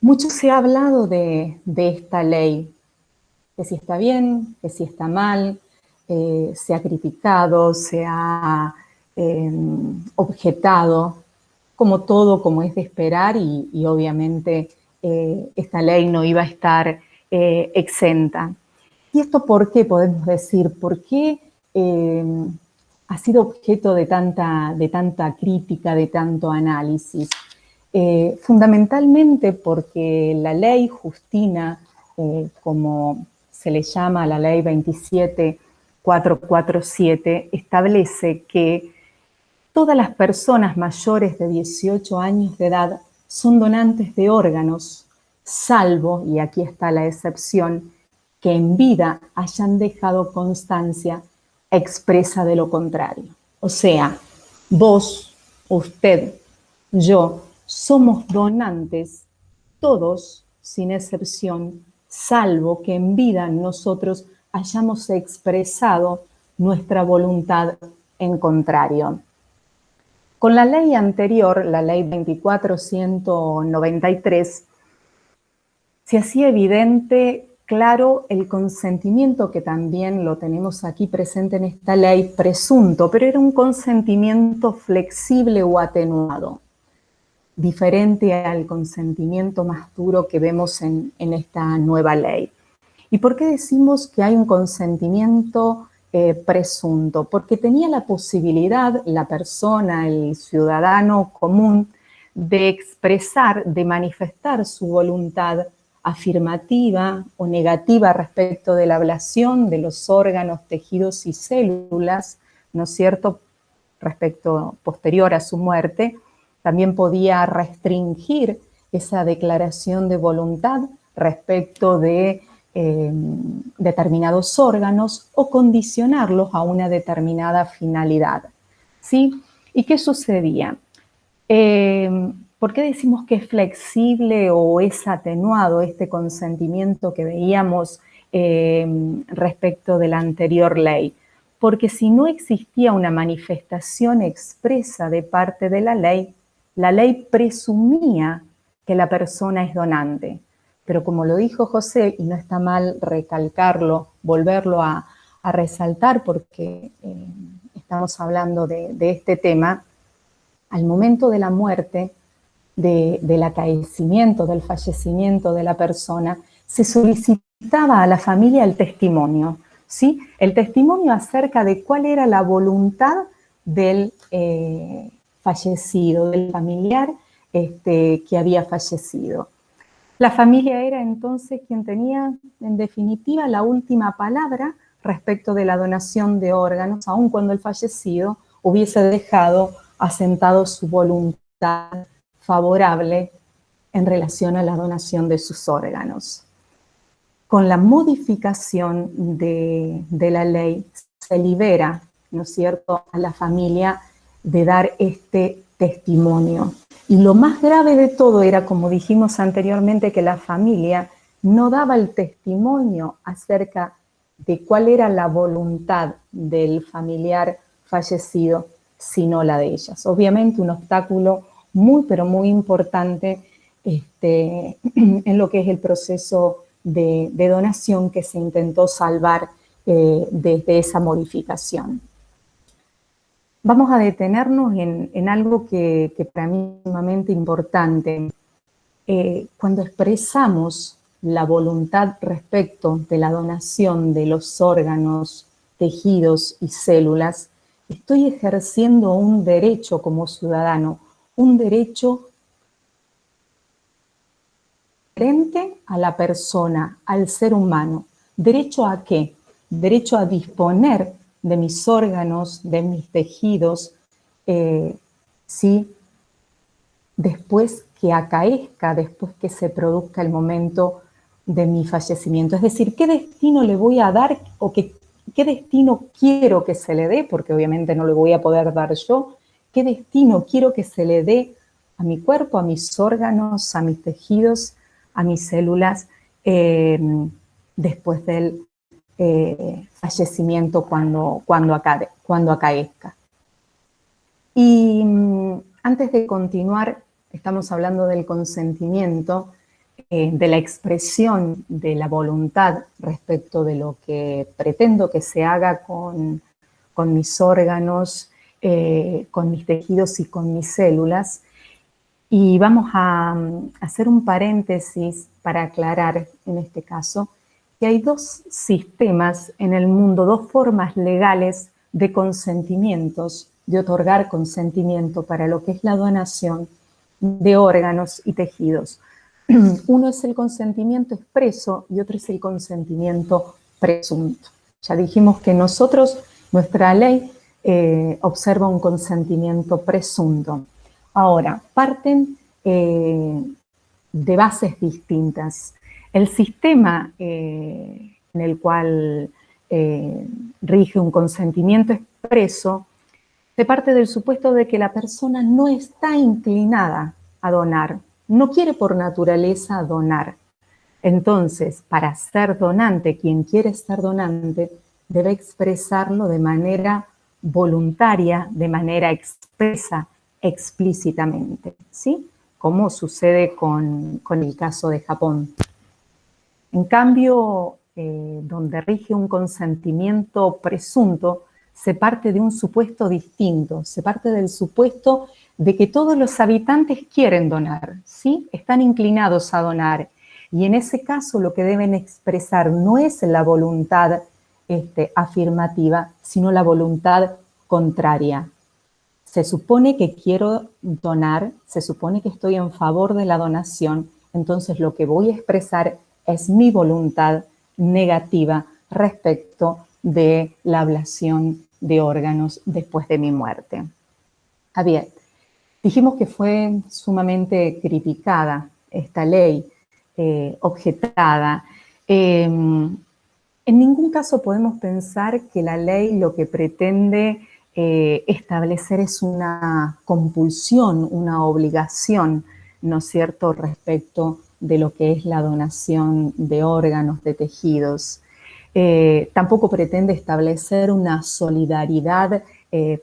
Mucho se ha hablado de esta ley, que si está bien, que si está mal, se ha criticado, se ha objetado, como todo, como es de esperar, y obviamente esta ley no iba a estar exenta. ¿Y esto por qué podemos decir? ¿Por qué ha sido objeto de tanta crítica, de tanto análisis? Fundamentalmente porque la ley Justina, como se le llama la ley 27447, establece que todas las personas mayores de 18 años de edad son donantes de órganos, salvo, y aquí está la excepción, que en vida hayan dejado constancia expresa de lo contrario. O sea, vos, usted, yo, somos donantes, todos, sin excepción, salvo que en vida nosotros hayamos expresado nuestra voluntad en contrario. Con la ley anterior, la ley 24.193, se hacía evidente claro el consentimiento, que también lo tenemos aquí presente en esta ley, presunto, pero era un consentimiento flexible o atenuado, diferente al consentimiento más duro que vemos en esta nueva ley. ¿Y por qué decimos que hay un consentimiento presunto? Porque tenía la posibilidad la persona, el ciudadano común, de expresar, de manifestar su voluntad afirmativa o negativa respecto de la ablación de los órganos, tejidos y células, ¿no es cierto?, respecto posterior a su muerte. También podía restringir esa declaración de voluntad respecto de determinados órganos o condicionarlos a una determinada finalidad, ¿sí? ¿Y qué sucedía? ¿Por qué decimos que es flexible o es atenuado este consentimiento que veíamos respecto de la anterior ley? Porque si no existía una manifestación expresa de parte de la ley presumía que la persona es donante. Pero como lo dijo José, y no está mal recalcarlo, volverlo a resaltar porque estamos hablando de este tema, al momento de la muerte, del acaecimiento, del fallecimiento de la persona, se solicitaba a la familia el testimonio, ¿sí? El testimonio acerca de cuál era la voluntad del fallecido, del familiar que había fallecido. La familia era entonces quien tenía, en definitiva, la última palabra respecto de la donación de órganos, aun cuando el fallecido hubiese dejado asentado su voluntad favorable en relación a la donación de sus órganos. Con la modificación de la ley se libera, ¿no es cierto?, a la familia de dar este testimonio. Y lo más grave de todo era, como dijimos anteriormente, que la familia no daba el testimonio acerca de cuál era la voluntad del familiar fallecido, sino la de ellas. Obviamente un obstáculo muy, pero muy importante en lo que es el proceso de donación que se intentó salvar desde esa modificación. Vamos a detenernos en algo que para mí es sumamente importante. Cuando expresamos la voluntad respecto de la donación de los órganos, tejidos y células, estoy ejerciendo un derecho como ciudadano, un derecho frente a la persona, al ser humano. ¿Derecho a qué? Derecho a disponer de mis órganos, de mis tejidos, ¿sí?, después que acaezca, después que se produzca el momento de mi fallecimiento. Es decir, ¿qué destino le voy a dar o qué destino quiero que se le dé? Porque obviamente no le voy a poder dar yo. ¿Qué destino quiero que se le dé a mi cuerpo, a mis órganos, a mis tejidos, a mis células, después del fallecimiento cuando acaezca? Y antes de continuar, estamos hablando del consentimiento, de la expresión de la voluntad respecto de lo que pretendo que se haga con mis órganos, con mis tejidos y con mis células. Y vamos a hacer un paréntesis para aclarar en este caso que hay dos sistemas en el mundo, dos formas legales de consentimientos, de otorgar consentimiento para lo que es la donación de órganos y tejidos. Uno es el consentimiento expreso y otro es el consentimiento presunto. Ya dijimos que nuestra ley observa un consentimiento presunto. Ahora, parten de bases distintas. El sistema en el cual rige un consentimiento expreso se parte del supuesto de que la persona no está inclinada a donar, no quiere por naturaleza donar. Entonces, para ser donante, quien quiere ser donante debe expresarlo de manera voluntaria, de manera expresa, explícitamente, ¿sí? Como sucede con el caso de Japón. En cambio, donde rige un consentimiento presunto, se parte de un supuesto distinto, se parte del supuesto de que todos los habitantes quieren donar, ¿sí? Están inclinados a donar. Y en ese caso lo que deben expresar no es la voluntad afirmativa, sino la voluntad contraria. Se supone que quiero donar, se supone que estoy en favor de la donación, entonces lo que voy a expresar es mi voluntad negativa respecto de la ablación de órganos después de mi muerte. Bien, dijimos que fue sumamente criticada esta ley, objetada. En ningún caso podemos pensar que la ley lo que pretende establecer es una compulsión, una obligación, ¿no es cierto?, respecto de lo que es la donación de órganos, de tejidos. Tampoco pretende establecer una solidaridad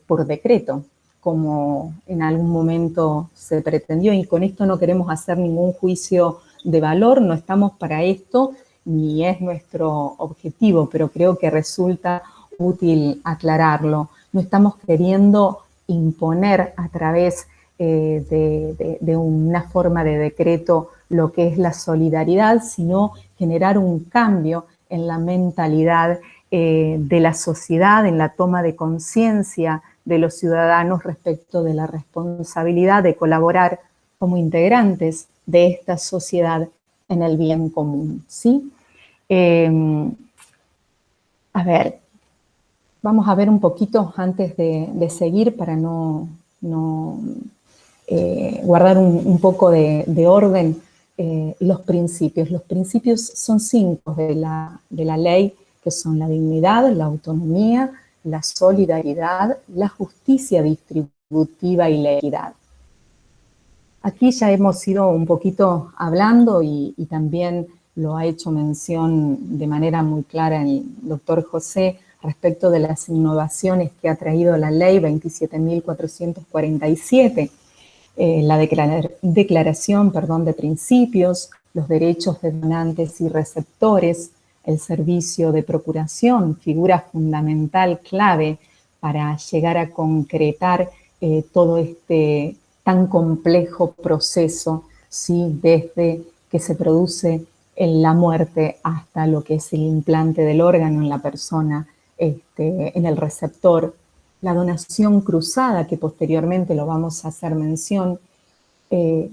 por decreto, como en algún momento se pretendió, y con esto no queremos hacer ningún juicio de valor, no estamos para esto, ni es nuestro objetivo, pero creo que resulta útil aclararlo. No estamos queriendo imponer a través de una forma de decreto lo que es la solidaridad, sino generar un cambio en la mentalidad de la sociedad, en la toma de conciencia de los ciudadanos respecto de la responsabilidad de colaborar como integrantes de esta sociedad en el bien común, ¿sí? A ver, vamos a ver un poquito antes de seguir para no guardar un poco de orden los principios. Los principios son 5 de la ley, que son la dignidad, la autonomía, la solidaridad, la justicia distributiva y la equidad. Aquí ya hemos ido un poquito hablando y también lo ha hecho mención de manera muy clara el doctor José respecto de las innovaciones que ha traído la ley 27.447, la declaración de principios, los derechos de donantes y receptores, el servicio de procuración, figura fundamental, clave para llegar a concretar todo este tan complejo proceso, ¿sí?, desde que se produce en la muerte hasta lo que es el implante del órgano en la persona, en el receptor. La donación cruzada, que posteriormente lo vamos a hacer mención,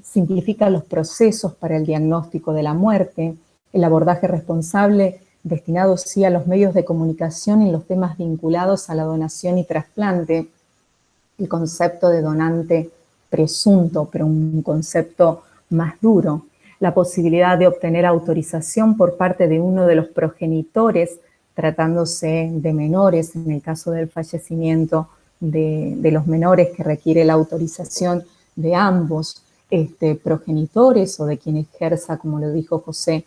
simplifica los procesos para el diagnóstico de la muerte, el abordaje responsable destinado sí a los medios de comunicación y los temas vinculados a la donación y trasplante, el concepto de donante presunto, pero un concepto más duro, la posibilidad de obtener autorización por parte de uno de los progenitores, tratándose de menores, en el caso del fallecimiento de los menores que requiere la autorización de ambos progenitores o de quien ejerza, como lo dijo José,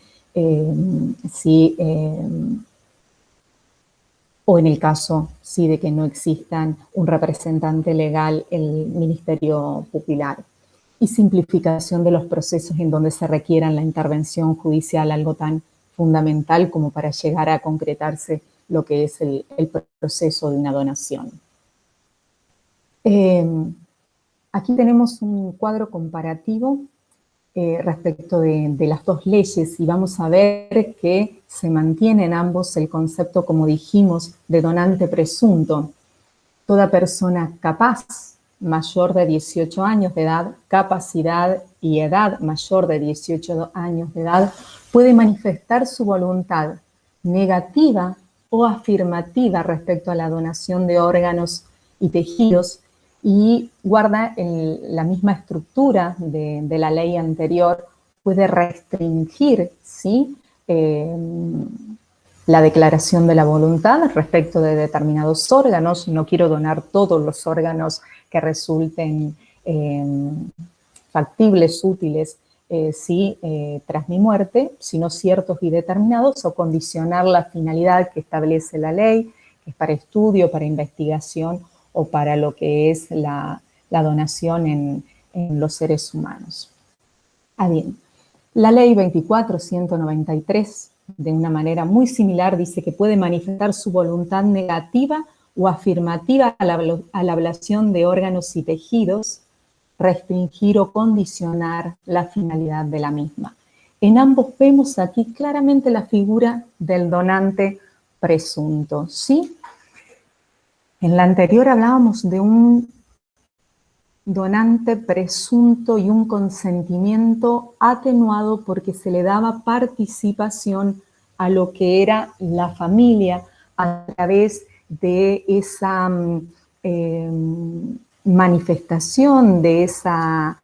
o en el caso de que no existan un representante legal, el Ministerio Pupilar. Y simplificación de los procesos en donde se requieran la intervención judicial, algo tan fundamental como para llegar a concretarse lo que es el proceso de una donación. Aquí tenemos un cuadro comparativo respecto de las dos leyes y vamos a ver que se mantiene en ambos el concepto, como dijimos, de donante presunto. Toda persona capaz, mayor de 18 años de edad, capacidad y edad mayor de 18 años de edad, puede manifestar su voluntad negativa o afirmativa respecto a la donación de órganos y tejidos, y guarda la misma estructura de la ley anterior, puede restringir, ¿sí?, la declaración de la voluntad respecto de determinados órganos. No quiero donar todos los órganos que resulten factibles, útiles, tras mi muerte, sino ciertos y determinados, o condicionar la finalidad que establece la ley, que es para estudio, para investigación o para lo que es la donación en los seres humanos. Bien, la ley 24.193 de una manera muy similar, dice que puede manifestar su voluntad negativa o afirmativa a la ablación de órganos y tejidos, restringir o condicionar la finalidad de la misma. En ambos vemos aquí claramente la figura del donante presunto, ¿sí? En la anterior hablábamos de un donante presunto y un consentimiento atenuado porque se le daba participación a lo que era la familia a través de esa manifestación, de esa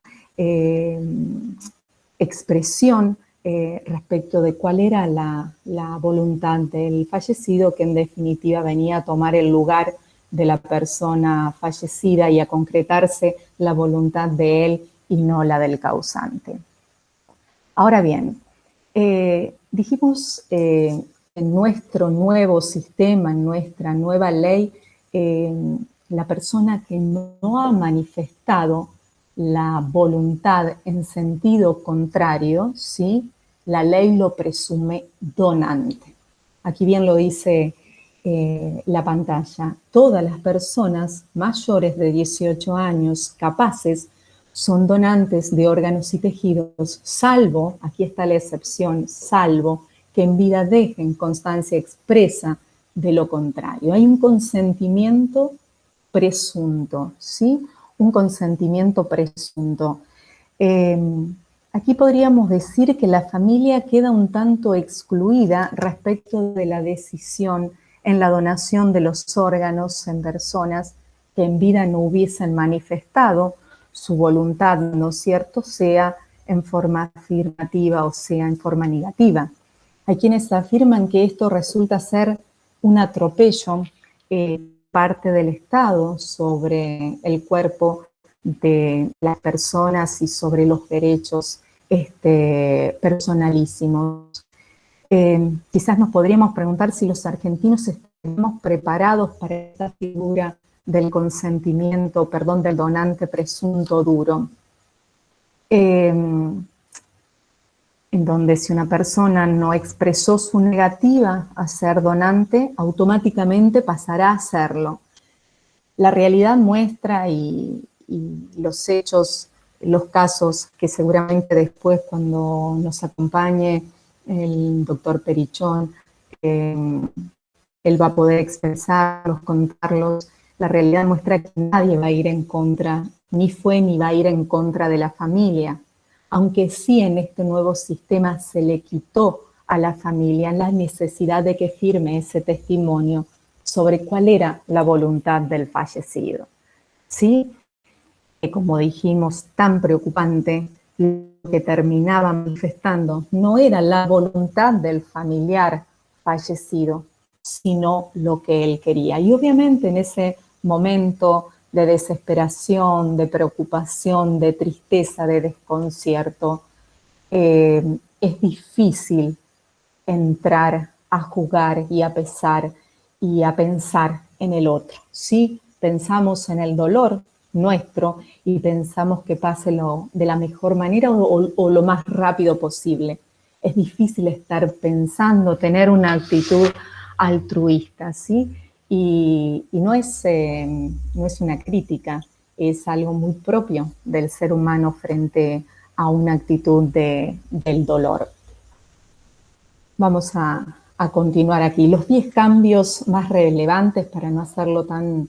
expresión respecto de cuál era la voluntad del fallecido, que en definitiva venía a tomar el lugar de la persona fallecida y a concretarse la voluntad de él y no la del causante. Ahora bien, dijimos en nuestro nuevo sistema, en nuestra nueva ley, la persona que no ha manifestado la voluntad en sentido contrario, ¿sí? La ley lo presume donante. Aquí bien lo dice la pantalla. Todas las personas mayores de 18 años capaces son donantes de órganos y tejidos, salvo, aquí está la excepción, salvo que en vida dejen constancia expresa de lo contrario. Hay un consentimiento presunto, ¿sí? Un consentimiento presunto. Aquí podríamos decir que la familia queda un tanto excluida respecto de la decisión en la donación de los órganos en personas que en vida no hubiesen manifestado su voluntad, ¿no es cierto?, sea en forma afirmativa o sea en forma negativa. Hay quienes afirman que esto resulta ser un atropello parte del Estado sobre el cuerpo de las personas y sobre los derechos personalísimos. Quizás nos podríamos preguntar si los argentinos estamos preparados para esta figura del consentimiento, perdón, del donante presunto duro. En donde si una persona no expresó su negativa a ser donante, automáticamente pasará a serlo. La realidad muestra y los hechos, los casos que seguramente después cuando nos acompañe el doctor Perichón, él va a poder expresarlos, contarlos. La realidad muestra que nadie va a ir en contra, ni fue ni va a ir en contra de la familia, aunque sí en este nuevo sistema se le quitó a la familia la necesidad de que firme ese testimonio sobre cuál era la voluntad del fallecido. ¿Sí? Que como dijimos, tan preocupante, lo que terminaba manifestando no era la voluntad del familiar fallecido, sino lo que él quería. Y obviamente en ese momento de desesperación, de preocupación, de tristeza, de desconcierto, es difícil entrar a jugar y a pesar y a pensar en el otro, ¿sí? Pensamos en el dolor nuestro y pensamos que pase de la mejor manera o lo más rápido posible. Es difícil estar pensando, tener una actitud altruista, ¿sí? Y no es una crítica, es algo muy propio del ser humano frente a una actitud del dolor. Vamos a continuar aquí. Los 10 cambios más relevantes, para no hacerlo tan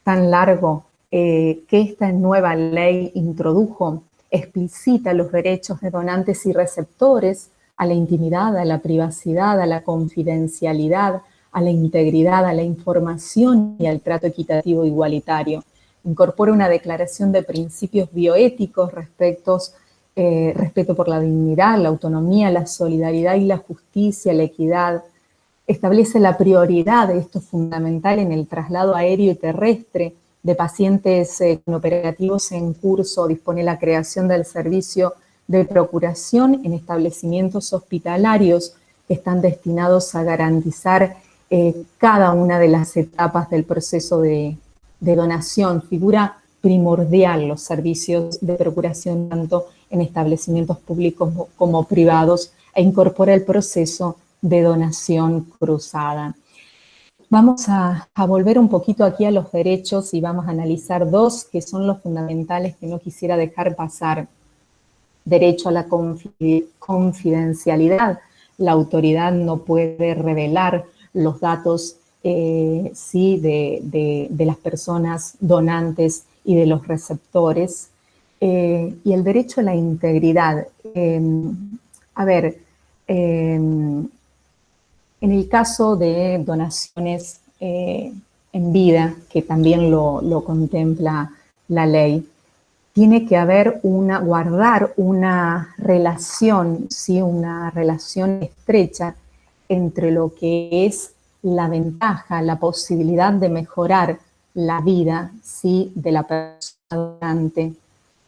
largo, que esta nueva ley introdujo, explicita los derechos de donantes y receptores a la intimidad, a la privacidad, a la confidencialidad, a la integridad, a la información y al trato equitativo e igualitario. Incorpora una declaración de principios bioéticos, respeto por la dignidad, la autonomía, la solidaridad y la justicia, la equidad. Establece la prioridad, esto es fundamental, en el traslado aéreo y terrestre de pacientes con operativos en curso. Dispone la creación del servicio de procuración en establecimientos hospitalarios que están destinados a garantizar cada una de las etapas del proceso de donación. Figura primordial los servicios de procuración tanto en establecimientos públicos como privados, e incorpora el proceso de donación cruzada. Vamos a volver un poquito aquí a los derechos y vamos a analizar dos que son los fundamentales que no quisiera dejar pasar. Derecho a la confidencialidad. La autoridad no puede revelar los datos sí, de las personas donantes y de los receptores. Y el derecho a la integridad. En el caso de donaciones en vida, que también lo contempla la ley, tiene que haber guardar una relación, ¿sí? Una relación estrecha entre lo que es la ventaja, la posibilidad de mejorar la vida, ¿sí? De la persona donante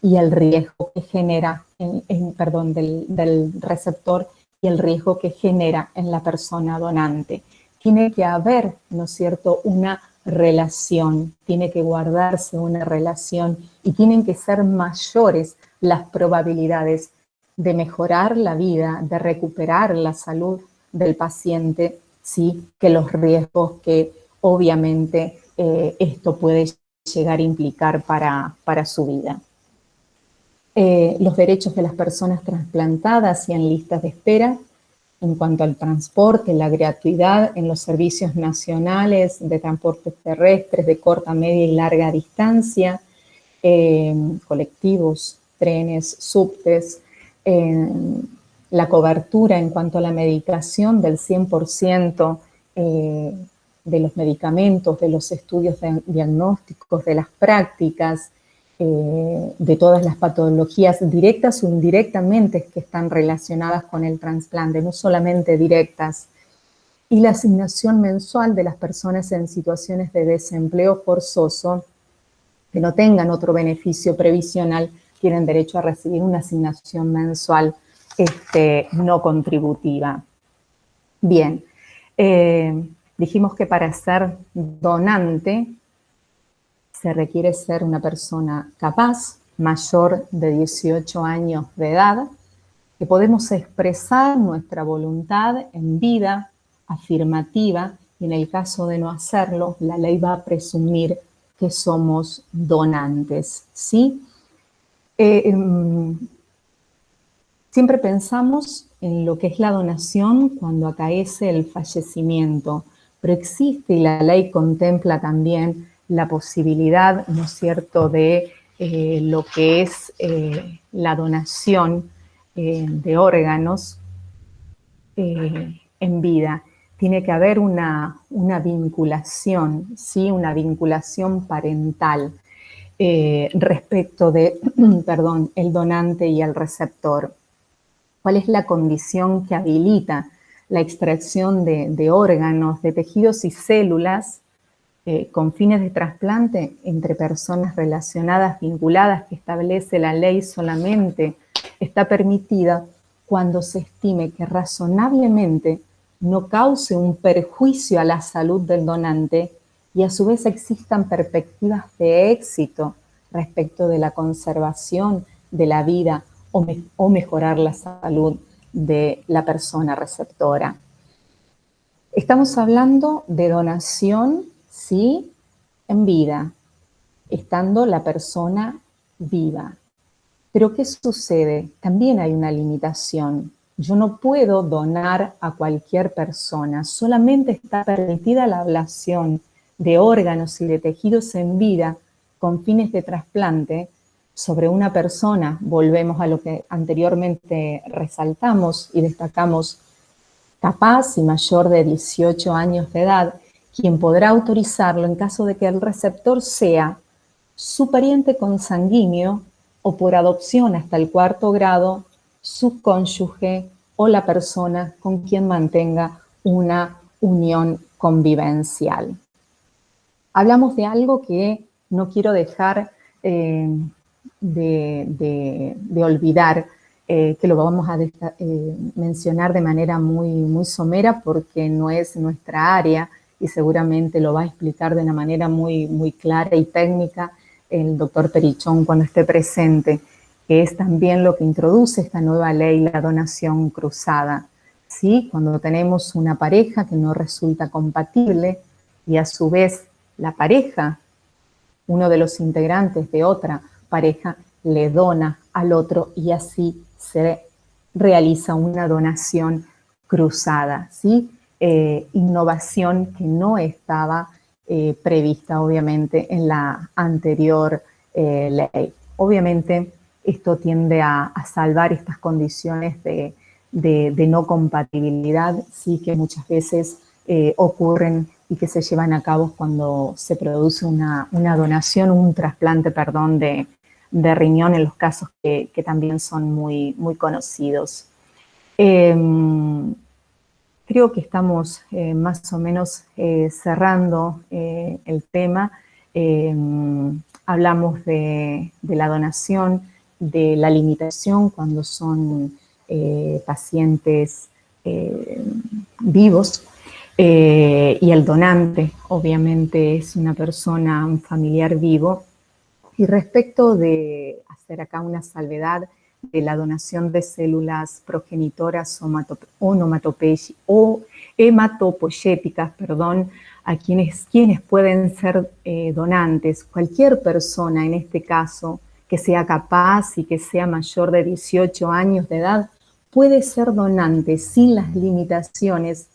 y el riesgo que genera, del receptor y el riesgo que genera en la persona donante. Tiene que haber, ¿no es cierto?, una relación, tiene que guardarse una relación y tienen que ser mayores las probabilidades de mejorar la vida, de recuperar la salud del paciente, ¿sí?, que los riesgos que obviamente esto puede llegar a implicar para su vida. Los derechos de las personas trasplantadas y en listas de espera en cuanto al transporte, la gratuidad en los servicios nacionales de transportes terrestres de corta, media y larga distancia, colectivos, trenes, subtes, la cobertura en cuanto a la medicación del 100% de los medicamentos, de los estudios diagnósticos, de las prácticas, de todas las patologías directas o indirectamente que están relacionadas con el trasplante, no solamente directas, y la asignación mensual de las personas en situaciones de desempleo forzoso que no tengan otro beneficio previsional, tienen derecho a recibir una asignación mensual no contributiva. Bien, dijimos que para ser donante se requiere ser una persona capaz, mayor de 18 años de edad, que podemos expresar nuestra voluntad en vida afirmativa y en el caso de no hacerlo, la ley va a presumir que somos donantes, ¿sí? Siempre pensamos en lo que es la donación cuando acaece el fallecimiento, pero existe y la ley contempla también la posibilidad, ¿no es cierto?, de lo que es la donación de órganos en vida. Tiene que haber una vinculación, ¿sí?, una vinculación parental respecto de, el donante y el receptor. ¿Cuál es la condición que habilita la extracción de órganos, de tejidos y células con fines de trasplante entre personas relacionadas, vinculadas, que establece la ley solamente está permitida cuando se estime que razonablemente no cause un perjuicio a la salud del donante y a su vez existan perspectivas de éxito respecto de la conservación de la vida o mejorar la salud de la persona receptora. Estamos hablando de donación, sí, en vida, estando la persona viva. Pero ¿qué sucede? También hay una limitación. Yo no puedo donar a cualquier persona, solamente está permitida la ablación de órganos y de tejidos en vida con fines de trasplante sobre una persona. Volvemos a lo que anteriormente resaltamos y destacamos, capaz y mayor de 18 años de edad, quien podrá autorizarlo en caso de que el receptor sea su pariente consanguíneo o por adopción hasta el 4º grado, su cónyuge o la persona con quien mantenga una unión convivencial. Hablamos de algo que no quiero dejar de olvidar, que lo vamos a mencionar de manera muy somera porque no es nuestra área y seguramente lo va a explicar de una manera muy clara y técnica el doctor Perichón cuando esté presente, que es también lo que introduce esta nueva ley, la donación cruzada. ¿sí? Cuando tenemos una pareja que no resulta compatible y a su vez la pareja, uno de los integrantes de otra pareja, le dona al otro y así se realiza una donación cruzada, ¿sí? Innovación que no estaba prevista, obviamente, en la anterior ley. Obviamente, esto tiende a salvar estas condiciones de no compatibilidad, sí, que muchas veces ocurren y que se llevan a cabo cuando se produce una donación, un trasplante, perdón, de riñón, en los casos que también son muy, muy conocidos. Creo que estamos más o menos cerrando el tema. Hablamos de la donación, de la limitación cuando son pacientes vivos, y el donante obviamente es una persona, un familiar vivo. Y respecto de hacer acá una salvedad de la donación de células progenitoras o hematopoyéticas, perdón, a quienes pueden ser donantes, cualquier persona en este caso que sea capaz y que sea mayor de 18 años de edad, puede ser donante sin las limitaciones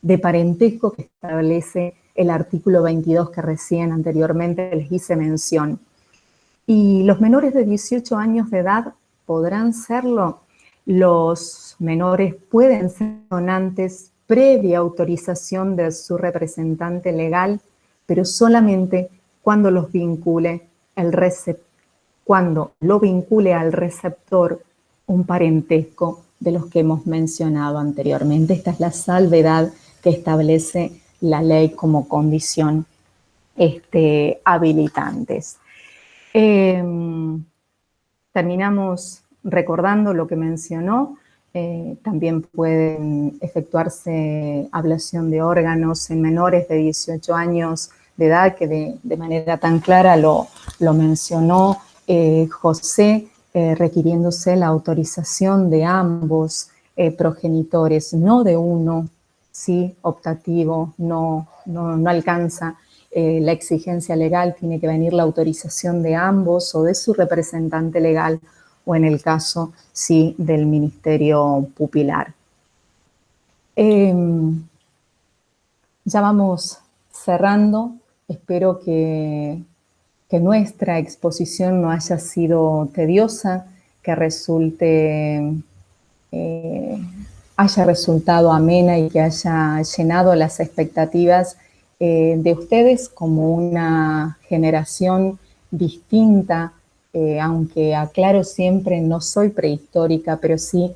de parentesco que establece el artículo 22 que recién anteriormente les hice mención. Y los menores de 18 años de edad podrán serlo. Los menores pueden ser donantes previa autorización de su representante legal, pero solamente cuando los vincule cuando lo vincule al receptor un parentesco de los que hemos mencionado anteriormente. Esta es la salvedad que establece la ley como condición habilitantes. Terminamos recordando lo que mencionó. También pueden efectuarse ablación de órganos en menores de 18 años de edad, que de manera tan clara lo mencionó José, requiriéndose la autorización de ambos progenitores, no de uno, sí, optativo, no alcanza la exigencia legal, tiene que venir la autorización de ambos o de su representante legal, o en el caso, sí, del Ministerio Pupilar. Ya vamos cerrando. Espero que nuestra exposición no haya sido tediosa, que haya resultado amena y que haya llenado las expectativas de ustedes como una generación distinta, aunque aclaro siempre, no soy prehistórica, pero sí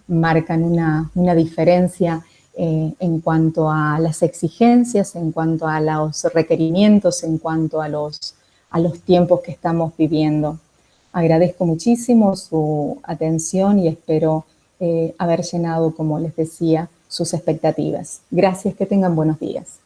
marcan una diferencia en cuanto a las exigencias, en cuanto a los requerimientos, en cuanto a los tiempos que estamos viviendo. Agradezco muchísimo su atención y espero haber llenado, como les decía, sus expectativas. Gracias, que tengan buenos días.